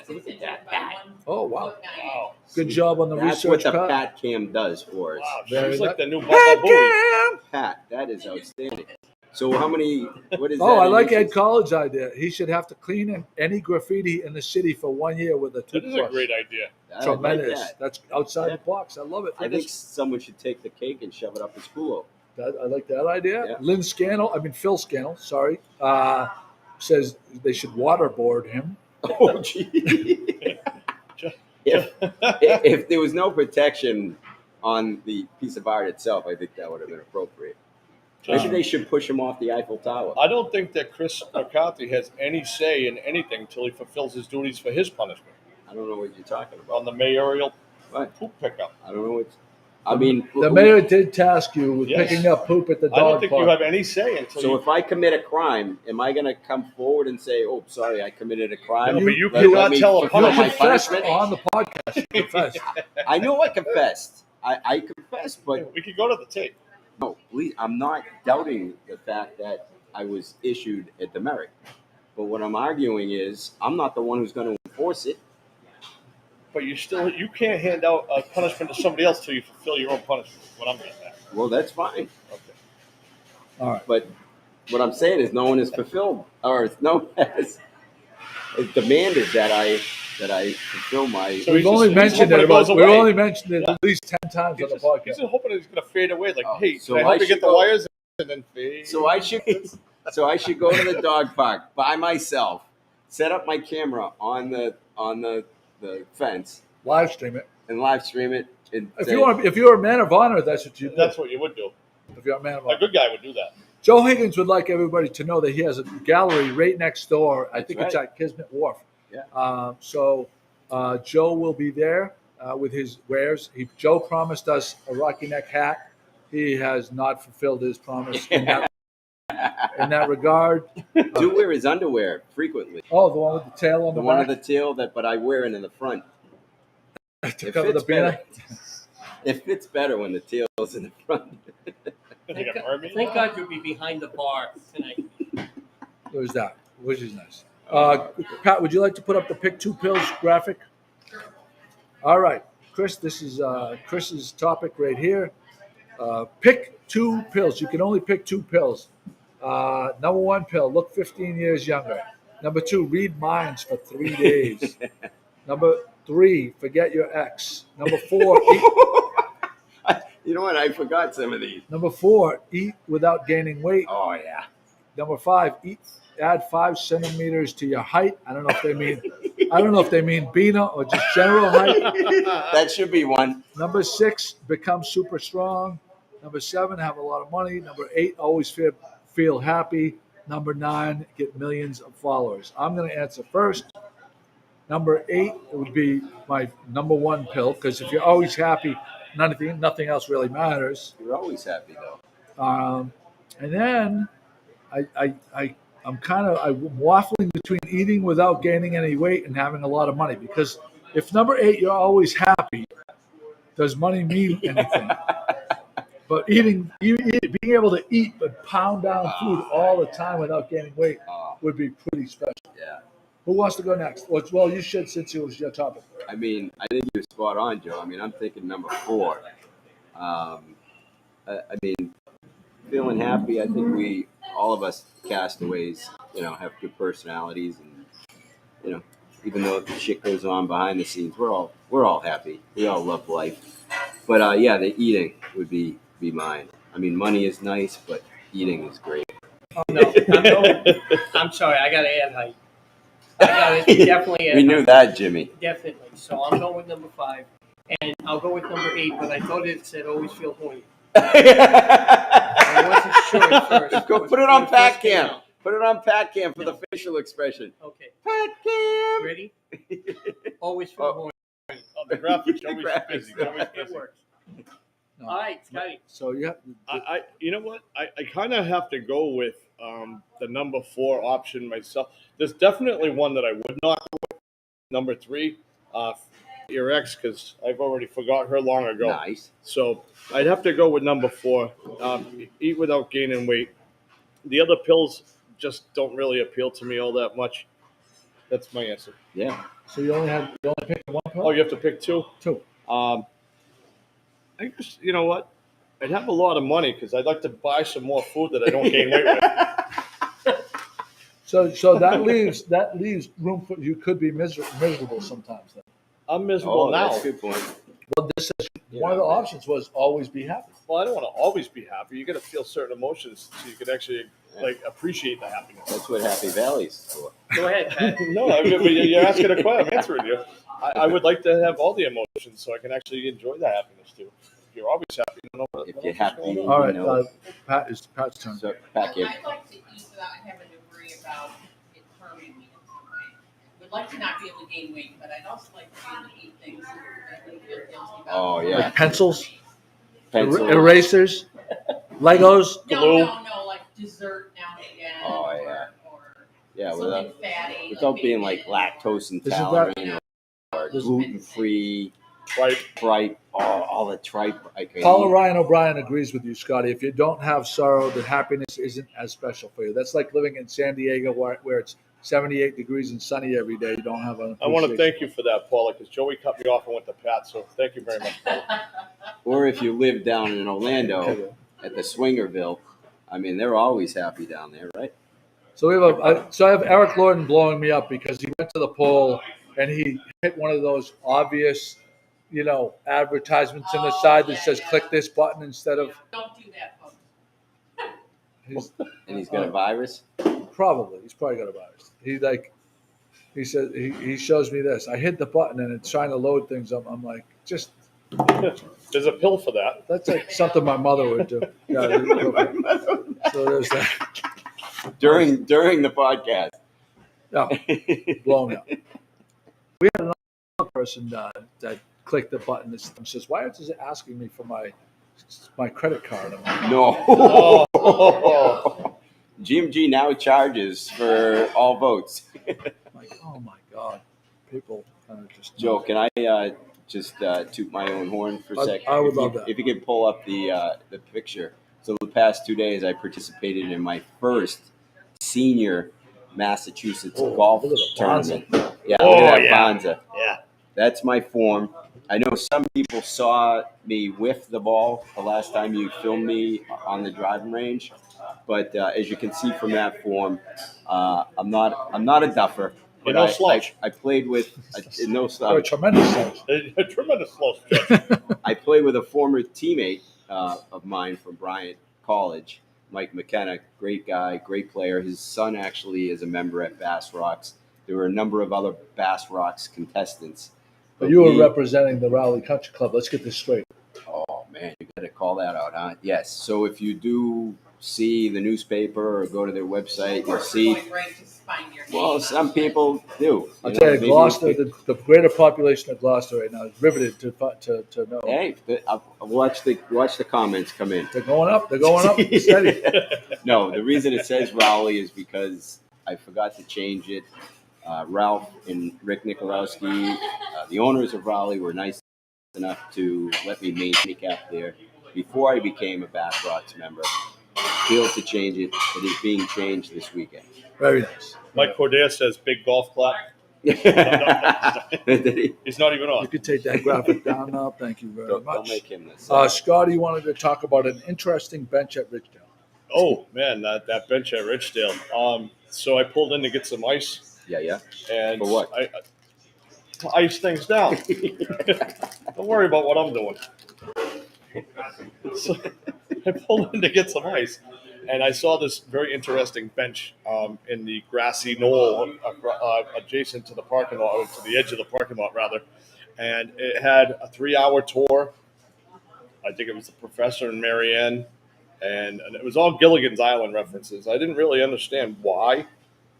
Tinted by one Oh, wow. foot 9 Wow. Good job on the That's research, what the Pat. Pat Cam does for us. Wow, Very she's like nice. the new Baba Booey. Pat, that is outstanding. So how many? What is that? Oh, I like Ed initials? Collard's idea. He should have to clean any graffiti in the city for 1 year with a That is toothbrush. a great idea. I like Tremendous. that. That's outside Yeah. the box. I love it. I think someone should take the cake and shove it up his culo. I like that idea. Yeah. Phil Scannell, sorry, says they should waterboard him. Oh, gee. if there was no protection on the piece of art itself, I think that would have been appropriate. Maybe they should push him off the Eiffel Tower. I don't think that Chris McCarthy has any say in anything until he fulfills his duties for his punishment I don't know what you're talking about. on the mayoral What? poop pickup. I don't know what. I mean, The mayor did task you with Yes. picking up poop at the I don't dog think park. you have any say until so you. if I commit a crime, am I going to come forward and say, "Oh, sorry, I committed a crime"? No, but you Let cannot me tell a fulfill You my punishment. confessed punishment? on the podcast. You confessed. I know I confessed. I confessed, but We could go to the tape. no, please, I'm not doubting the fact that I was issued a demerit. But what I'm arguing is I'm not the one who's going to enforce it. But you can't hand out a punishment to somebody else till you fulfill your own punishment. Is what I'm getting at. Well, that's fine. Okay. All right. But what I'm saying is no one has fulfilled, or no one has demanded that I fulfill my. So We've he's only just- he's mentioned hoping it. it goes We've away. only mentioned it Yeah. at least 10 times on the He's podcast. just hoping it's going to fade away. Like, Oh, hey, so can I I help you should get the go- wires and then fade? So I should go to the dog park by myself, set up my camera on the fence, Live stream it. and live stream it. And If say, you're a man of honor, that's what you do. That's what you would do. If you're a man of A honor. good guy would do that. Joe Higgins would like everybody to know that he has a gallery right next door. I That's think it's right. at Kismet Wharf. Yeah. So Joe will be there with his wares. Joe promised us a Rocky Neck hat. He has not fulfilled his promise in that regard. do wear his underwear frequently. Oh, the one with the tail on The the one back with the tail but I wear it in the front. to It cover the fits better. beanie. It fits better when the tail's in the front. Like a mermaid. Thank God you'll be behind the bar tonight. There's that, which is nice. Pat, would you like to put up the Pick Two Pills graphic? All right, Chris, this is Chris's topic right here. Pick two pills. You can only pick two pills. Number one pill, look 15 years younger. Number two, read minds for 3 days. Number three, forget your ex. Number four, You know what? I forgot some of these. eat without gaining weight. Oh yeah. Number five, add 5 centimeters to your height. I don't know if they mean Bina or just general height. That should be one. Number 6, become super strong. Number 7, have a lot of money. Number 8, always feel happy. Number 9, get millions of followers. I'm going to answer first. Number 8 would be my number one pill, because if you're always happy, nothing else really matters. You're always happy though. And then I'm waffling between eating without gaining any weight and having a lot of money, because if number 8, you're always happy, does money mean anything? But being able to eat but pound down food all the time without gaining weight would be pretty special. Yeah. Who wants to go next? Well, you should, since it was your topic. I mean, I think you're spot on, Joe. I mean, I'm thinking number 4. I mean, feeling happy. I think all of us castaways, have good personalities, and even though shit goes on behind the scenes, we're all happy. We all love life. But yeah, the eating would be mine. I mean, money is nice, but eating is great. Oh, no, I'm sorry. I got to add height. I got to definitely add We knew height. that, Jimmy. Definitely. So I'm going with number 5. And I'll go with number 8, but I thought it said always feel horny. I wasn't sure at first. Go put it on Pat Cam. Put it on Pat Cam for the facial expression. Okay. Pat Cam. Ready? Always feel horny. Oh, the graphics always Graphics. busy. Always It busy. works. No. All right, Scotty. So yeah, You know what? I kind of have to go with the number 4 option myself. There's definitely one that I would not go with. Number 3, your ex, because I've already forgot her long ago. Nice. So I'd have to go with number 4. Eat without gaining weight. The other pills just don't really appeal to me all that much. That's my answer. Yeah. So you only picked one Oh, putt? you have to pick two. Two. I guess you know what? I'd have a lot of money because I'd like to buy some more food that I don't gain weight with. So that leaves room for you could be miserable sometimes. Then. I'm miserable now. That's a good point. Well, this is one of the options was always be happy. Well, I don't want to always be happy. You got to feel certain emotions so you can actually like appreciate the happiness. That's what Happy Valley's for. Go ahead, Pat. No, I mean, you're asking a question. I'm answering you. I would like to have all the emotions so I can actually enjoy the happiness too. If you're always happy, you don't know what If else you're is happy, going on. All right, you know, Pat's turn. so back in. I'd like to eat without having to worry about it harming me in some way. Would like to not be able to gain weight, but I'd also like to be able to eat things that I wouldn't feel guilty about. Oh, yeah. Like pencils, Pencil. erasers, Legos. Glue. No, like dessert now and again. Oh, yeah. Or Yeah, something fatty. without being like bacon. lactose Isn't intolerant that- or Does- gluten-free, Right. tripe, all the tripe I can Paula eat. Ryan O'Brien agrees with you, Scotty. If you don't have sorrow, then happiness isn't as special for you. That's like living in San Diego where it's 78 degrees and sunny every day. You don't have an I want to appreciation. thank you for that, Paula, because Joey cut me off and went to Pat. So thank you very much, Paula. Or if you live down in Orlando at the Swingerville, I mean, they're always happy down there, right? So I have Eric Lorden blowing me up because he went to the poll and he hit one of those obvious, advertisements in the side that says click this button instead of Don't do that, folks. And he's got a virus. he's probably got a virus. He said he shows me this. I hit the button and it's trying to load things up. I'm like, just There's a pill for that. that's like something my mother would do. Yeah, so there's that. During the podcast. No, blown up. We had another person that clicked the button and says, "Why is it asking me for my credit card?" I'm like, No. Oh. GMG now charges for all votes. oh my god, people just Joe, can I just toot my own horn for a sec? I would love that. If you could pull up the picture. So the past 2 days, I participated in my first senior Massachusetts golf look at the tournament. Bonza. Yeah, Oh, look at that yeah. Bonza. Yeah. That's my form. I know some people saw me whiff the ball the last time you filmed me on the driving range, but as you can see from that form, I'm not a duffer. You're But no slouch. I played with no You're a slouch. tremendous sense. A tremendous loss. I played with a former teammate of mine from Bryant College, Mike McKenna. Great guy, great player. His son actually is a member at Bass Rocks. There were a number of other Bass Rocks contestants. But you were we- representing the Raleigh Country Club. Let's get this straight. Oh man, you got to call that out, huh? Yes. So if you do see the newspaper or go to their website, you'll see. Going right to find your name Well, on some it. people do. I'll know, tell you, maybe Gloucester, if you- the greater population of Gloucester right now is riveted to know. Hey, I'll watch the comments come in. They're going up. They're going up. Steady. No, the reason it says Raleigh is because I forgot to change it. Ralph and Rick Nikolowski, the owners of Raleigh, were nice enough to let me handicap there before I became a Bass Rocks member. Failed to change it. It is being changed this weekend. Very nice. Mike Cordia says big golf clap. Did he? He's not even You on. could take that graphic down now. Thank you very Don't much. make him this. Scotty wanted to talk about an interesting bench at Ridgedale. Oh man, that bench at Richdale. So I pulled in to get some ice, Yeah. and For what? I to ice things down. Don't worry about what I'm doing. So I pulled in to get some ice, and I saw this very interesting bench in the grassy knoll adjacent to the parking lot, or to the edge of the parking lot rather, and it had a 3-hour tour. I think it was the professor and Marianne, and it was all Gilligan's Island references. I didn't really understand why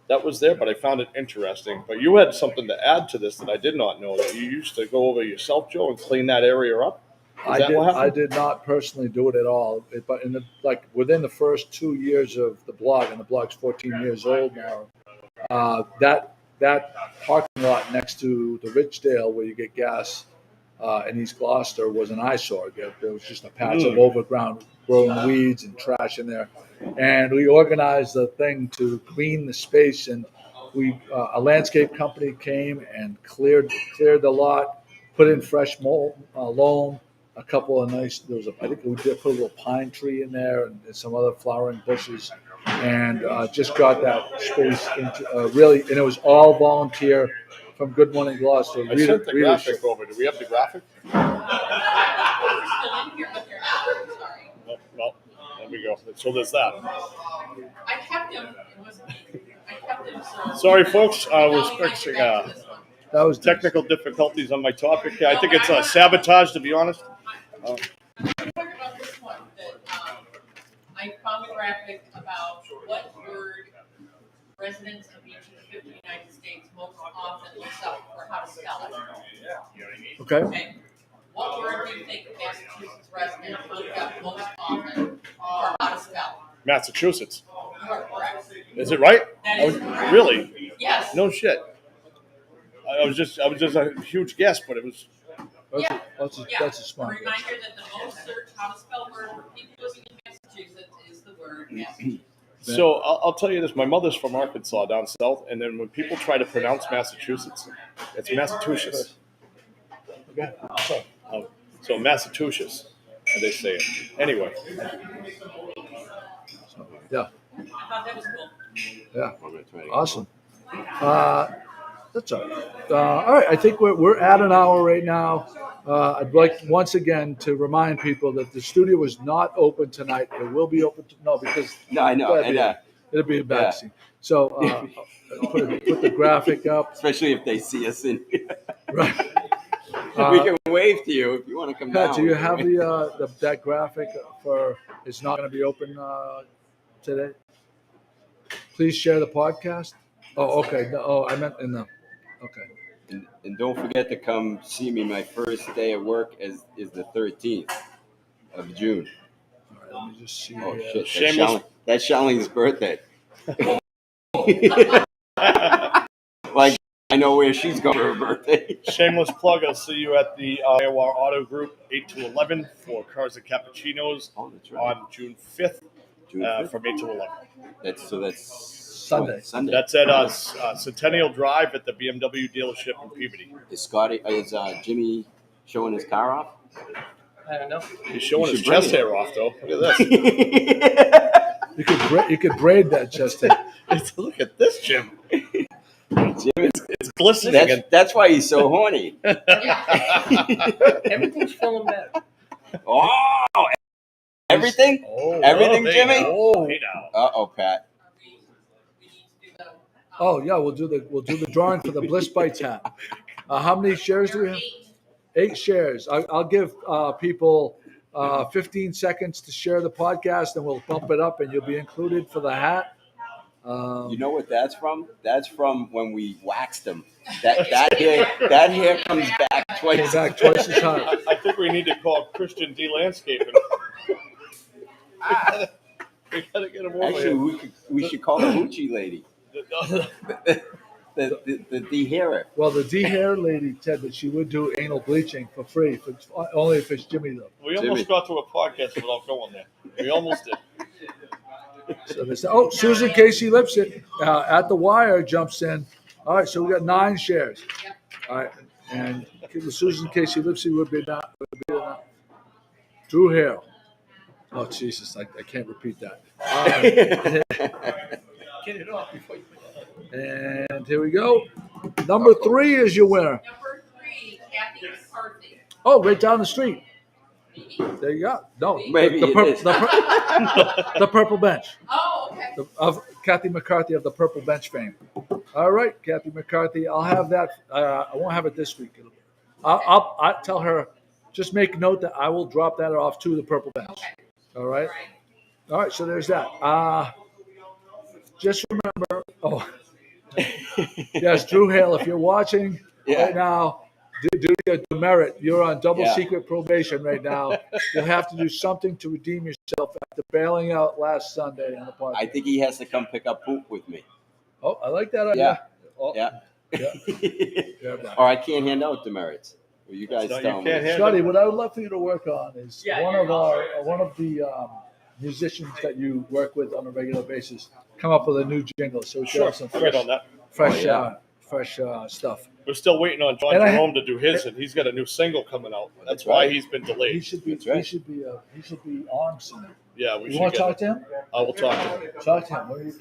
that was there, but I found it interesting. But you had something to add to this that I did not know, that you used to go over yourself, Joe, and clean that area up. Is that what happened? I did not personally do it at all, but within the first 2 years of the blog, and the blog's 14 years old now, that parking lot next to the Ridgedale where you get gas in East Gloucester was an eyesore. There was just a patch of overground growing weeds and trash in there, and we organized the thing to clean the space. And a landscape company came and cleared the lot, put in fresh loam, a couple of nice. I think we did put a little pine tree in there and some other flowering bushes, and just got that space into really. And it was all volunteer from Good Morning Gloucester. I sent the graphic over. Do we have the graphic? They're still in here, but they're not. I'm sorry. Well, there we go. So there's that. I kept them. I kept them. So Sorry, folks. I was Now we might fixing get back to this one. That was technical difficulties on my topic. I think it's sabotage, to be honest. I'm talking about this one that I found a graphic about what word residents of each of the 50 United States most often looks up for how to spell it. Okay. Okay. What word do you think Massachusetts residents look up most often for how to spell? Massachusetts. You are correct. Is it right? That is correct. Really? Yes. No shit. I was just a huge guess, but it was. That's a smart. A reminder that the most searched how to spell word for people living in Massachusetts is the word Massachusetts. So I'll tell you this: my mother's from Arkansas, down south, and then when people try to pronounce Massachusetts, it's Massachusetts. Okay. So Massachusetts, as they say it. Anyway. Yeah. I thought that was cool. Yeah. Awesome. That's all right. All right. I think we're at an hour right now. I'd like once again to remind people that the studio is not open tonight. It will be open. Because No, I know. it'll be a backseat. So put the graphic up. Especially if they see us in here. Right. We can wave to you if you want to come Pat, down. do you have that graphic for? It's not going to be open today. Please share the podcast. Oh, okay. I meant in the. Okay. And don't forget to come see me. My first day at work is the 13th of June. All right. Let me just see. Oh here. shit! Shameless. That's Charlene's birthday. Like I know where she's going for her birthday. Shameless plug. I'll see you at the Iowa Auto Group 8 to 11 for Cars and Cappuccinos That's right. on June 5th June 5th. from 8 to 11. That's Sunday. Sunday. That's at Centennial Drive at the BMW dealership in Peabody. Is Jimmy showing his car off? I don't know. He's showing You his should bring chest it. hair off, though. Look at this. You could braid that chest hair. Look at this, Jim. Jim, It's glistening. that's why he's so horny. Everything's filling better. Oh, everything? Everything, hey Jimmy? now. Hey now. Uh-oh, Pat. We need to do the. Oh yeah, we'll do the drawing for the Bliss Bites hat. How many shares do we have? 8 shares. I'll give people 15 seconds to share the podcast, and we'll bump it up, and you'll be included for the hat. You know what that's from? That's from when we waxed him. That hair comes back twice. Back twice as hard. I think we need to call Christian D Landscaping. we gotta get him over Actually, here. we should call the hoochie lady. The de-hairer. Well, the de-hair lady said that she would do anal bleaching for free, only if it's Jimmy though. We almost got to a podcast without going there. We almost did. So they said, Susan Casey Lipset at the wire jumps in. All right, so we got 9 shares. All right, and Susan Casey Lipsy would be not. Drew Hale. Oh Jesus, I can't repeat that. Get it off before you put it on. And here we go. Number 3 is your winner. Number 3, Kathy McCarthy. Oh, right down the street. Maybe. There you go. No, Maybe the, it purple, is. the purple bench Oh, okay. of Kathy McCarthy of the Purple Bench fame. All right, Kathy McCarthy. I'll have that. I won't have it this week. I'll tell her. Just make note that I will drop that off to the Purple Bench. Okay. All right. All right. All right. So there's that. Just remember. Oh, yes, Drew Hale. If you're watching right now, do your demerit. You're on double secret probation right now. You'll have to do something to redeem yourself after bailing out last Sunday on the podcast. I think he has to come pick up poop with me. Oh, I like that idea. Oh, Yeah. yeah, Or I can't hand out demerits. Well, you guys So you tell me. can't have Scotty, what I would love for you to work on is Yeah, one you're of the musicians that you work with on a regular basis come up with a new jingle so we can Sure, have some I'll get fresh, on that. fresh, Oh, yeah. fresh stuff. We're still waiting on John And Jerome to do his, and he's got a new single coming out. That's why right. he's been He delayed. should be. That's right. He should be on soon. Yeah, we You should want to get talk it. to him? I will talk to him. Talk to him.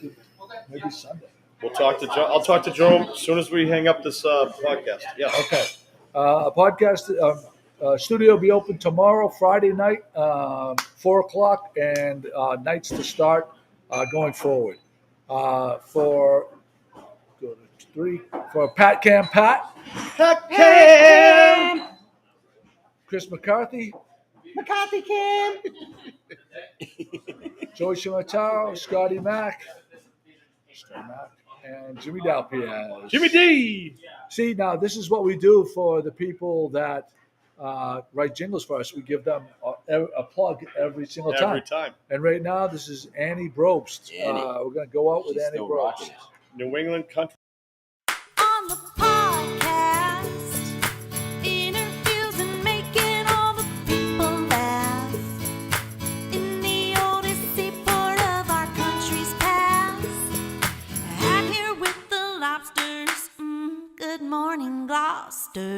Maybe Sunday. We'll talk to John. I'll talk to Jerome as soon as we hang up this podcast. Yeah. Okay. A podcast studio will be open tomorrow, Friday night, 4:00, and nights to start going forward. For go to 3 for Pat Cam Pat, Chris McCarthy, Joey Shimataro, Scotty Mack, and Jimmy Dalpiaz. Jimmy D. See, now this is what we do for the people that write jingles for us. We give them a plug every single time. Every time. And right now, this is Annie Brobst. Annie. We're going to go out with She's Annie still Brobst. rocking it. New England country. On the podcast, interviews and making all the people laugh. In the oldest part of our country's past, out here with the lobsters. Good morning, Gloucester.